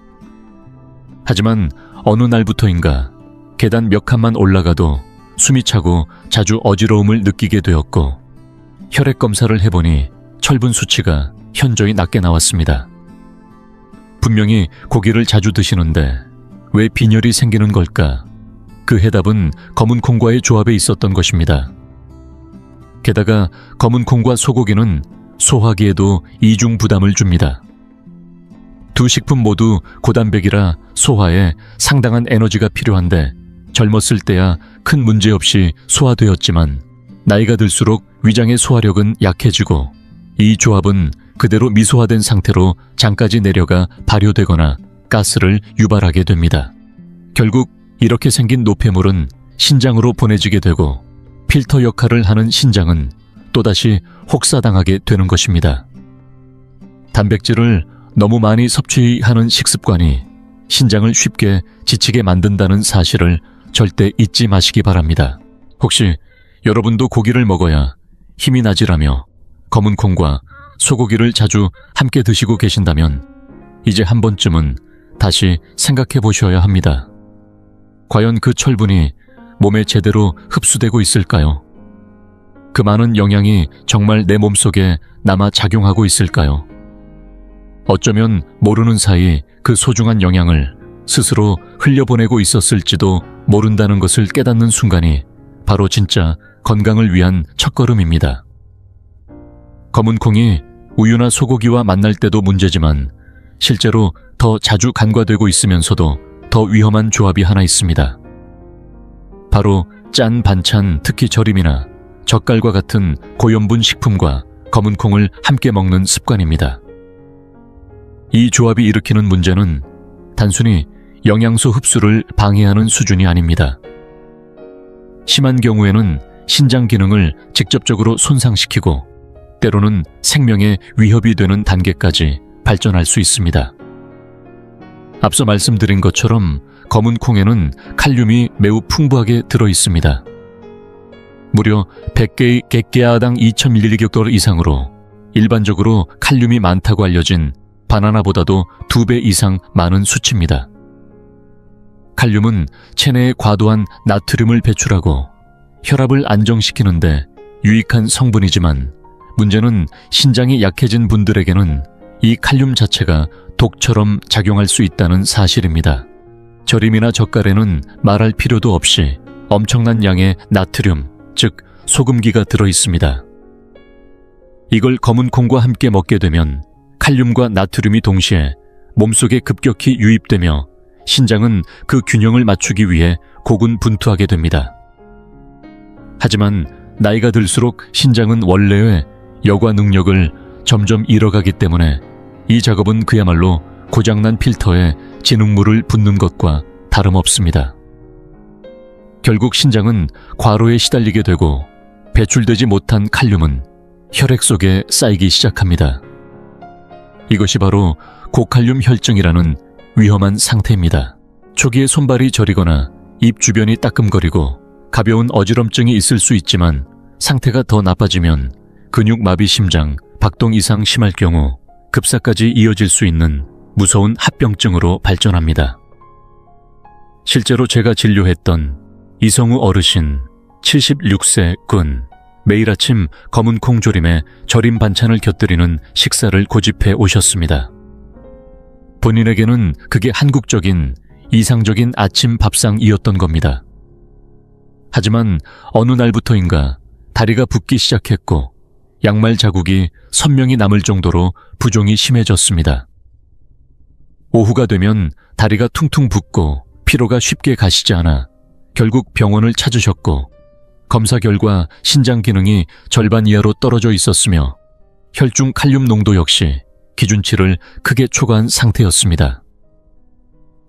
하지만 어느 날부터인가 계단 몇 칸만 올라가도 숨이 차고 자주 어지러움을 느끼게 되었고 혈액 검사를 해보니 철분 수치가 현저히 낮게 나왔습니다. 분명히 고기를 자주 드시는데 왜 빈혈이 생기는 걸까? 그 해답은 검은 콩과의 조합에 있었던 것입니다. 게다가 검은 콩과 소고기는 소화기에도 이중 부담을 줍니다. 두 식품 모두 고단백이라 소화에 상당한 에너지가 필요한데 젊었을 때야 큰 문제 없이 소화되었지만 나이가 들수록 위장의 소화력은 약해지고 이 조합은 그대로 미소화된 상태로 장까지 내려가 발효되거나 가스를 유발하게 됩니다. 결국 이렇게 생긴 노폐물은 신장으로 보내지게 되고 필터 역할을 하는 신장은 또다시 혹사당하게 되는 것입니다. 단백질을 너무 많이 섭취하는 식습관이 신장을 쉽게 지치게 만든다는 사실을 절대 잊지 마시기 바랍니다. 혹시 여러분도 고기를 먹어야 힘이 나지라며 검은 콩과 소고기를 자주 함께 드시고 계신다면 이제 한 번쯤은 다시 생각해 보셔야 합니다. 과연 그 철분이 몸에 제대로 흡수되고 있을까요? 그 많은 영양이 정말 내 몸속에 남아 작용하고 있을까요? 어쩌면 모르는 사이 그 소중한 영양을 스스로 흘려보내고 있었을지도 모른다는 것을 깨닫는 순간이 바로 진짜 건강을 위한 첫걸음입니다. 검은 콩이 우유나 소고기와 만날 때도 문제지만 실제로 더 자주 간과되고 있으면서도 더 위험한 조합이 하나 있습니다. 바로 짠 반찬, 특히 절임이나 젓갈과 같은 고염분 식품과 검은 콩을 함께 먹는 습관입니다. 이 조합이 일으키는 문제는 단순히 영양소 흡수를 방해하는 수준이 아닙니다. 심한 경우에는 신장 기능을 직접적으로 손상시키고 때로는 생명에 위협이 되는 단계까지 발전할 수 있습니다. 앞서 말씀드린 것처럼 검은 콩에는 칼륨이 매우 풍부하게 들어 있습니다. 무려 100개의 객계아당 2000mg 이상으로 일반적으로 칼륨이 많다고 알려진 바나나보다도 2배 이상 많은 수치입니다. 칼륨은 체내에 과도한 나트륨을 배출하고 혈압을 안정시키는데 유익한 성분이지만 문제는 신장이 약해진 분들에게는 이 칼륨 자체가 독처럼 작용할 수 있다는 사실입니다. 절임이나 젓갈에는 말할 필요도 없이 엄청난 양의 나트륨, 즉 소금기가 들어 있습니다. 이걸 검은 콩과 함께 먹게 되면 칼륨과 나트륨이 동시에 몸속에 급격히 유입되며 신장은 그 균형을 맞추기 위해 고군분투하게 됩니다. 하지만 나이가 들수록 신장은 원래의 여과 능력을 점점 잃어가기 때문에 이 작업은 그야말로 고장난 필터에 진흙물을 붓는 것과 다름없습니다. 결국 신장은 과로에 시달리게 되고 배출되지 못한 칼륨은 혈액 속에 쌓이기 시작합니다. 이것이 바로 고칼륨 혈증이라는 위험한 상태입니다. 초기에 손발이 저리거나 입 주변이 따끔거리고 가벼운 어지럼증이 있을 수 있지만 상태가 더 나빠지면 근육마비 심장, 박동 이상 심할 경우 급사까지 이어질 수 있는 무서운 합병증으로 발전합니다. 실제로 제가 진료했던 이성우 어르신 76세 군, 매일 아침 검은 콩 조림에 절임 반찬을 곁들이는 식사를 고집해 오셨습니다. 본인에게는 그게 한국적인 이상적인 아침 밥상이었던 겁니다. 하지만 어느 날부터인가 다리가 붓기 시작했고 양말 자국이 선명히 남을 정도로 부종이 심해졌습니다. 오후가 되면 다리가 퉁퉁 붓고 피로가 쉽게 가시지 않아 결국 병원을 찾으셨고 검사 결과 신장 기능이 절반 이하로 떨어져 있었으며 혈중 칼륨 농도 역시 기준치를 크게 초과한 상태였습니다.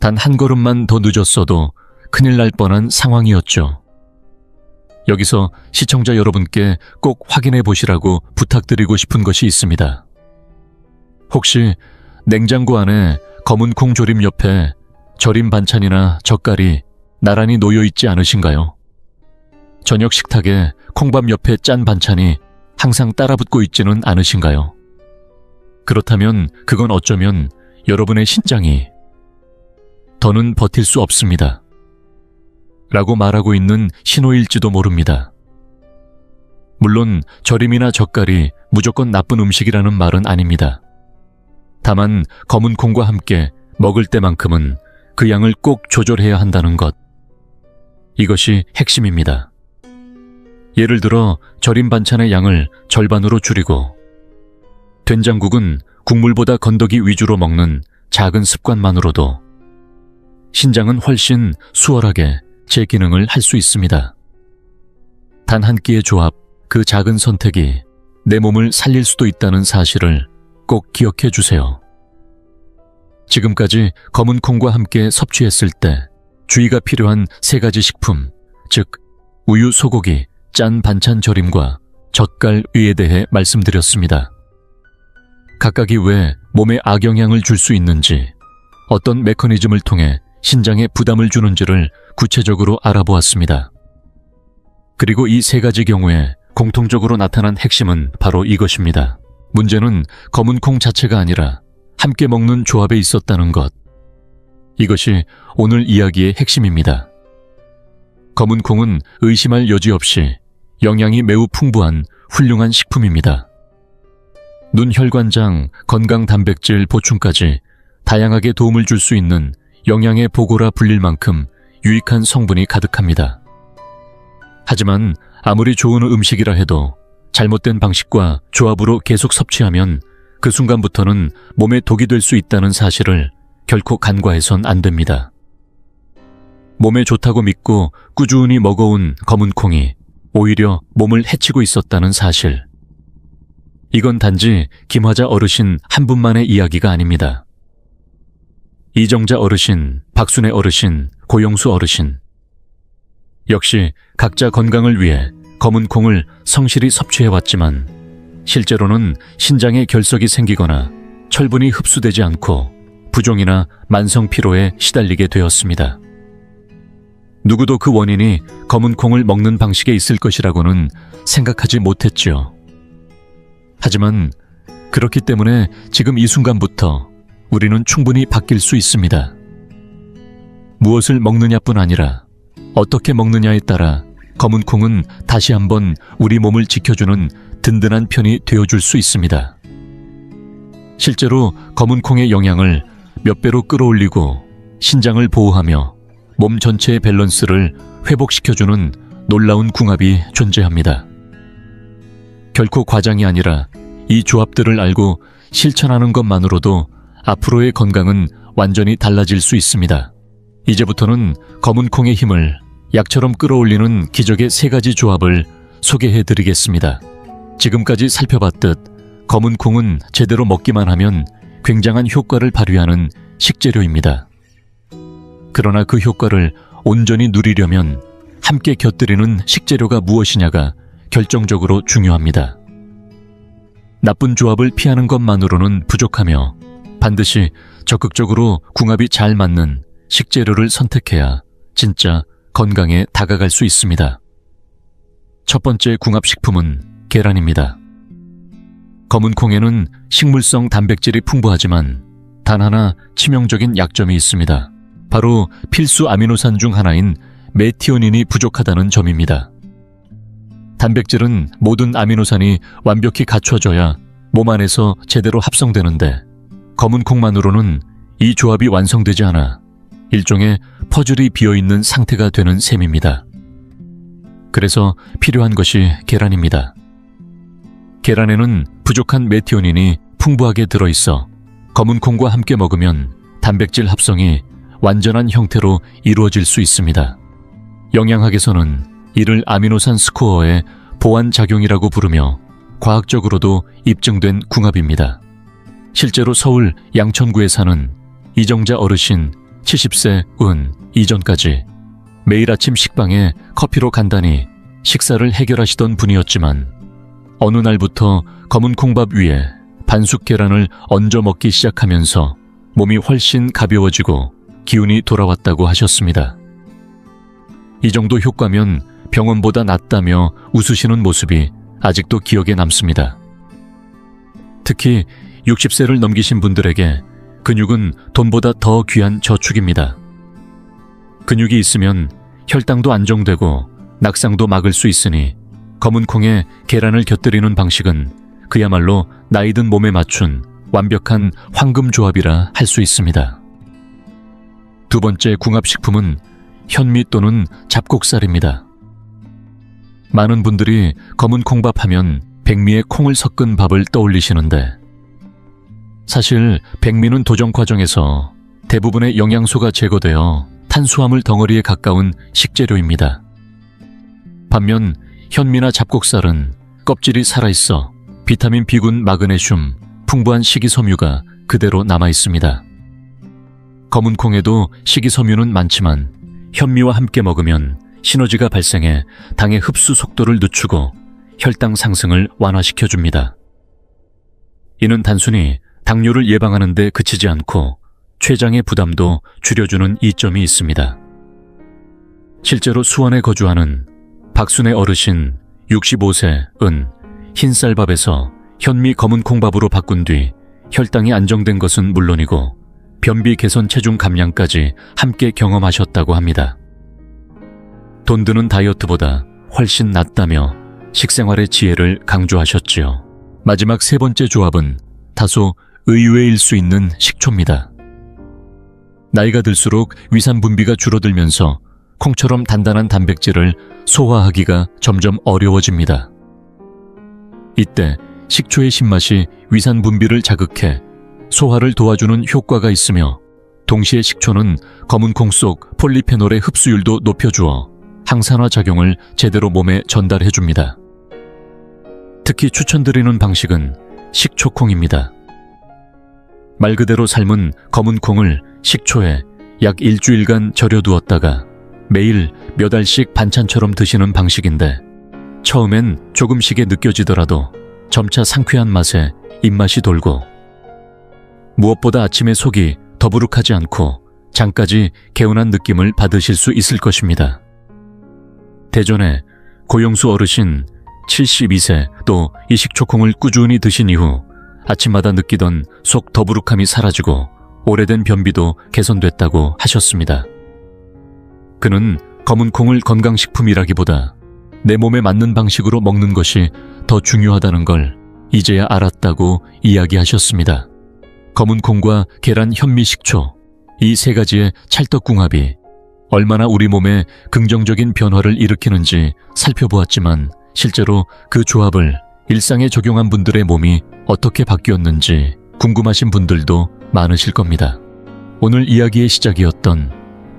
단 한 걸음만 더 늦었어도 큰일 날 뻔한 상황이었죠. 여기서 시청자 여러분께 꼭 확인해 보시라고 부탁드리고 싶은 것이 있습니다. 혹시 냉장고 안에 검은 콩 조림 옆에 절임 반찬이나 젓갈이 나란히 놓여 있지 않으신가요? 저녁 식탁에 콩밥 옆에 짠 반찬이 항상 따라붙고 있지는 않으신가요? 그렇다면 그건 어쩌면 여러분의 신장이 더는 버틸 수 없습니다 라고 말하고 있는 신호일지도 모릅니다. 물론 절임이나 젓갈이 무조건 나쁜 음식이라는 말은 아닙니다. 다만 검은 콩과 함께 먹을 때만큼은 그 양을 꼭 조절해야 한다는 것, 이것이 핵심입니다. 예를 들어 절임 반찬의 양을 절반으로 줄이고 된장국은 국물보다 건더기 위주로 먹는 작은 습관만으로도 신장은 훨씬 수월하게 제 기능을 할 수 있습니다. 단 한 끼의 조합, 그 작은 선택이 내 몸을 살릴 수도 있다는 사실을 꼭 기억해 주세요. 지금까지 검은 콩과 함께 섭취했을 때 주의가 필요한 3가지 식품, 즉 우유 소고기, 짠 반찬 절임과 젓갈 위에 대해 말씀드렸습니다. 각각이 왜 몸에 악영향을 줄 수 있는지, 어떤 메커니즘을 통해 신장에 부담을 주는지를 구체적으로 알아보았습니다. 그리고 이 3가지 경우에 공통적으로 나타난 핵심은 바로 이것입니다. 문제는 검은 콩 자체가 아니라 함께 먹는 조합에 있었다는 것. 이것이 오늘 이야기의 핵심입니다. 검은 콩은 의심할 여지 없이 영양이 매우 풍부한 훌륭한 식품입니다. 눈 혈관장, 건강 단백질 보충까지 다양하게 도움을 줄 수 있는 영양의 보고라 불릴 만큼 유익한 성분이 가득합니다. 하지만 아무리 좋은 음식이라 해도 잘못된 방식과 조합으로 계속 섭취하면 그 순간부터는 몸에 독이 될 수 있다는 사실을 결코 간과해선 안 됩니다. 몸에 좋다고 믿고 꾸준히 먹어온 검은 콩이 오히려 몸을 해치고 있었다는 사실. 이건 단지 김화자 어르신 한 분만의 이야기가 아닙니다. 이정자 어르신, 박순애 어르신, 고영수 어르신. 역시 각자 건강을 위해 검은 콩을 성실히 섭취해왔지만 실제로는 신장에 결석이 생기거나 철분이 흡수되지 않고 부종이나 만성 피로에 시달리게 되었습니다. 누구도 그 원인이 검은 콩을 먹는 방식에 있을 것이라고는 생각하지 못했지요. 하지만 그렇기 때문에 지금 이 순간부터 우리는 충분히 바뀔 수 있습니다. 무엇을 먹느냐뿐 아니라 어떻게 먹느냐에 따라 검은 콩은 다시 한번 우리 몸을 지켜주는 든든한 편이 되어줄 수 있습니다. 실제로 검은 콩의 영양을 몇 배로 끌어올리고 신장을 보호하며 몸 전체의 밸런스를 회복시켜주는 놀라운 궁합이 존재합니다. 결코 과장이 아니라 이 조합들을 알고 실천하는 것만으로도 앞으로의 건강은 완전히 달라질 수 있습니다. 이제부터는 검은 콩의 힘을 약처럼 끌어올리는 기적의 3가지 조합을 소개해드리겠습니다. 지금까지 살펴봤듯 검은 콩은 제대로 먹기만 하면 굉장한 효과를 발휘하는 식재료입니다. 그러나 그 효과를 온전히 누리려면 함께 곁들이는 식재료가 무엇이냐가 결정적으로 중요합니다. 나쁜 조합을 피하는 것만으로는 부족하며 반드시 적극적으로 궁합이 잘 맞는 식재료를 선택해야 진짜 건강에 다가갈 수 있습니다. 첫 번째 궁합식품은 계란입니다. 검은 콩에는 식물성 단백질이 풍부하지만 단 하나 치명적인 약점이 있습니다. 바로 필수 아미노산 중 하나인 메티오닌이 부족하다는 점입니다. 단백질은 모든 아미노산이 완벽히 갖춰져야 몸 안에서 제대로 합성되는데 검은 콩만으로는 이 조합이 완성되지 않아 일종의 퍼즐이 비어있는 상태가 되는 셈입니다. 그래서 필요한 것이 계란입니다. 계란에는 부족한 메티오닌이 풍부하게 들어있어 검은 콩과 함께 먹으면 단백질 합성이 완전한 형태로 이루어질 수 있습니다. 영양학에서는 이를 아미노산 스코어의 보완작용이라고 부르며 과학적으로도 입증된 궁합입니다. 실제로 서울 양천구에 사는 이정자 어르신 70세 이전까지 매일 아침 식빵에 커피로 간단히 식사를 해결하시던 분이었지만 어느 날부터 검은 콩밥 위에 반숙 계란을 얹어 먹기 시작하면서 몸이 훨씬 가벼워지고 기운이 돌아왔다고 하셨습니다. 이 정도 효과면 병원보다 낫다며 웃으시는 모습이 아직도 기억에 남습니다. 특히 60세를 넘기신 분들에게 근육은 돈보다 더 귀한 저축입니다. 근육이 있으면 혈당도 안정되고 낙상도 막을 수 있으니 검은 콩에 계란을 곁들이는 방식은 그야말로 나이든 몸에 맞춘 완벽한 황금 조합이라 할 수 있습니다. 두 번째 궁합식품은 현미 또는 잡곡살입니다. 많은 분들이 검은 콩밥 하면 백미에 콩을 섞은 밥을 떠올리시는데 사실 백미는 도정 과정에서 대부분의 영양소가 제거되어 탄수화물 덩어리에 가까운 식재료입니다. 반면 현미나 잡곡살은 껍질이 살아있어 비타민 B군 마그네슘, 풍부한 식이섬유가 그대로 남아있습니다. 검은 콩에도 식이섬유는 많지만 현미와 함께 먹으면 시너지가 발생해 당의 흡수 속도를 늦추고 혈당 상승을 완화시켜줍니다. 이는 단순히 당뇨를 예방하는 데 그치지 않고 췌장의 부담도 줄여주는 이점이 있습니다. 실제로 수원에 거주하는 박순애 어르신 65세 흰쌀밥에서 현미 검은 콩밥으로 바꾼 뒤 혈당이 안정된 것은 물론이고 변비 개선 체중 감량까지 함께 경험하셨다고 합니다. 돈 드는 다이어트보다 훨씬 낫다며 식생활의 지혜를 강조하셨지요. 마지막 세 번째 조합은 다소 의외일 수 있는 식초입니다. 나이가 들수록 위산 분비가 줄어들면서 콩처럼 단단한 단백질을 소화하기가 점점 어려워집니다. 이때 식초의 신맛이 위산 분비를 자극해 소화를 도와주는 효과가 있으며 동시에 식초는 검은 콩 속 폴리페놀의 흡수율도 높여주어 항산화 작용을 제대로 몸에 전달해줍니다. 특히 추천드리는 방식은 식초콩입니다. 말 그대로 삶은 검은 콩을 식초에 약 일주일간 절여두었다가 매일 몇 알씩 반찬처럼 드시는 방식인데 처음엔 조금씩에 느껴지더라도 점차 상쾌한 맛에 입맛이 돌고 무엇보다 아침에 속이 더부룩하지 않고 잠까지 개운한 느낌을 받으실 수 있을 것입니다. 대전에 고영수 어르신 72세 또 이 식초콩을 꾸준히 드신 이후 아침마다 느끼던 속 더부룩함이 사라지고 오래된 변비도 개선됐다고 하셨습니다. 그는 검은 콩을 건강식품이라기보다 내 몸에 맞는 방식으로 먹는 것이 더 중요하다는 걸 이제야 알았다고 이야기하셨습니다. 검은 콩과 계란, 현미, 식초, 이 세 가지의 찰떡궁합이 얼마나 우리 몸에 긍정적인 변화를 일으키는지 살펴보았지만 실제로 그 조합을 일상에 적용한 분들의 몸이 어떻게 바뀌었는지 궁금하신 분들도 많으실 겁니다. 오늘 이야기의 시작이었던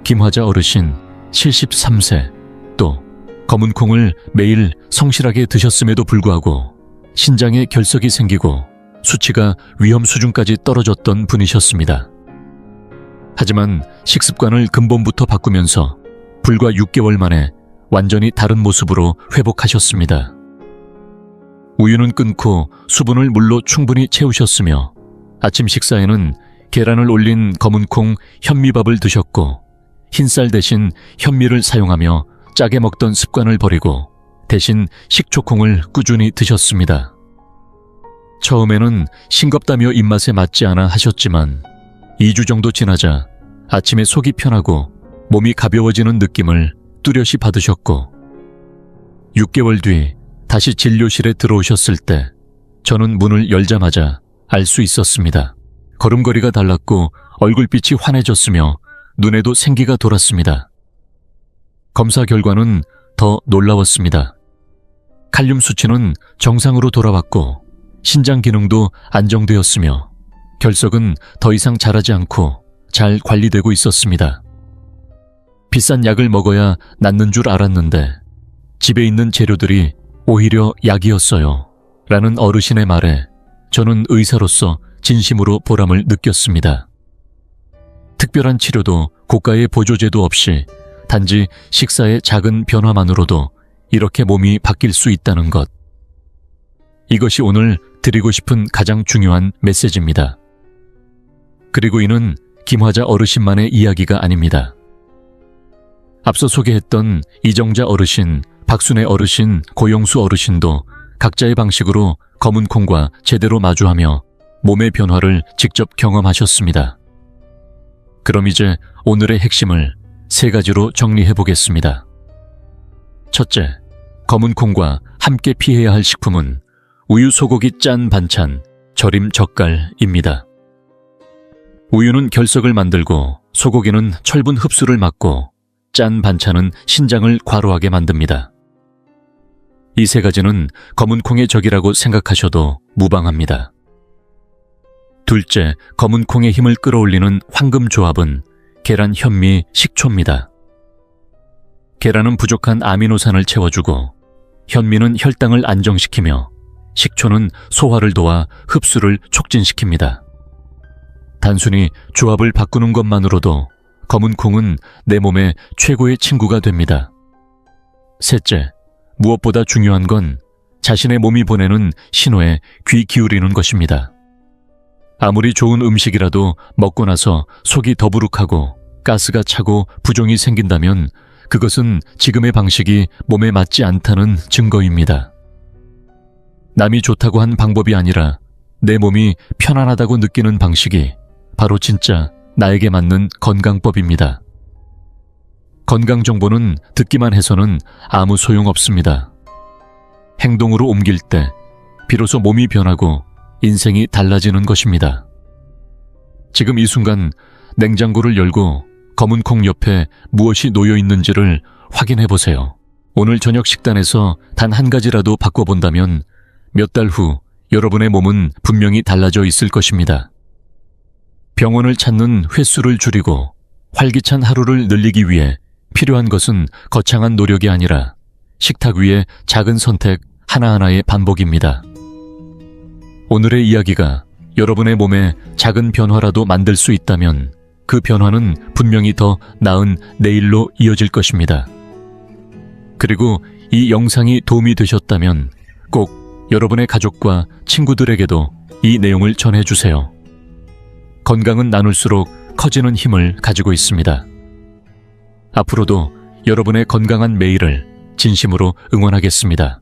김화자 어르신 73세, 또 검은 콩을 매일 성실하게 드셨음에도 불구하고 신장에 결석이 생기고 수치가 위험 수준까지 떨어졌던 분이셨습니다. 하지만 식습관을 근본부터 바꾸면서 불과 6개월 만에 완전히 다른 모습으로 회복하셨습니다. 우유는 끊고 수분을 물로 충분히 채우셨으며 아침 식사에는 계란을 올린 검은콩 현미밥을 드셨고 흰쌀 대신 현미를 사용하며 짜게 먹던 습관을 버리고 대신 식초콩을 꾸준히 드셨습니다. 처음에는 싱겁다며 입맛에 맞지 않아 하셨지만 2주 정도 지나자 아침에 속이 편하고 몸이 가벼워지는 느낌을 뚜렷이 받으셨고 6개월 뒤 다시 진료실에 들어오셨을 때 저는 문을 열자마자 알 수 있었습니다. 걸음걸이가 달랐고 얼굴빛이 환해졌으며 눈에도 생기가 돌았습니다. 검사 결과는 더 놀라웠습니다. 칼륨 수치는 정상으로 돌아왔고 신장 기능도 안정되었으며 결석은 더 이상 자라지 않고 잘 관리되고 있었습니다. 비싼 약을 먹어야 낫는 줄 알았는데 집에 있는 재료들이 오히려 약이었어요. 라는 어르신의 말에 저는 의사로서 진심으로 보람을 느꼈습니다. 특별한 치료도 고가의 보조제도 없이 단지 식사의 작은 변화만으로도 이렇게 몸이 바뀔 수 있다는 것. 이것이 오늘 드리고 싶은 가장 중요한 메시지입니다. 그리고 이는 김화자 어르신만의 이야기가 아닙니다. 앞서 소개했던 이정자 어르신, 박순애 어르신, 고영수 어르신도 각자의 방식으로 검은 콩과 제대로 마주하며 몸의 변화를 직접 경험하셨습니다. 그럼 이제 오늘의 핵심을 3가지로 정리해 보겠습니다. 첫째, 검은 콩과 함께 피해야 할 식품은 우유 소고기 짠 반찬, 절임 젓갈입니다. 우유는 결석을 만들고 소고기는 철분 흡수를 막고 짠 반찬은 신장을 과로하게 만듭니다. 이 3가지는 검은 콩의 적이라고 생각하셔도 무방합니다. 둘째, 검은 콩의 힘을 끌어올리는 황금 조합은 계란, 현미, 식초입니다. 계란은 부족한 아미노산을 채워주고 현미는 혈당을 안정시키며 식초는 소화를 도와 흡수를 촉진시킵니다. 단순히 조합을 바꾸는 것만으로도 검은 콩은 내 몸의 최고의 친구가 됩니다. 셋째, 무엇보다 중요한 건 자신의 몸이 보내는 신호에 귀 기울이는 것입니다. 아무리 좋은 음식이라도 먹고 나서 속이 더부룩하고 가스가 차고 부종이 생긴다면 그것은 지금의 방식이 몸에 맞지 않다는 증거입니다. 남이 좋다고 한 방법이 아니라 내 몸이 편안하다고 느끼는 방식이 바로 진짜 나에게 맞는 건강법입니다. 건강 정보는 듣기만 해서는 아무 소용없습니다. 행동으로 옮길 때 비로소 몸이 변하고 인생이 달라지는 것입니다. 지금 이 순간 냉장고를 열고 검은 콩 옆에 무엇이 놓여 있는지를 확인해 보세요. 오늘 저녁 식단에서 단 한 가지라도 바꿔본다면 몇 달 후 여러분의 몸은 분명히 달라져 있을 것입니다. 병원을 찾는 횟수를 줄이고 활기찬 하루를 늘리기 위해 필요한 것은 거창한 노력이 아니라 식탁 위의 작은 선택 하나하나의 반복입니다. 오늘의 이야기가 여러분의 몸에 작은 변화라도 만들 수 있다면 그 변화는 분명히 더 나은 내일로 이어질 것입니다. 그리고 이 영상이 도움이 되셨다면 꼭 여러분의 가족과 친구들에게도 이 내용을 전해주세요. 건강은 나눌수록 커지는 힘을 가지고 있습니다. 앞으로도 여러분의 건강한 매일을 진심으로 응원하겠습니다.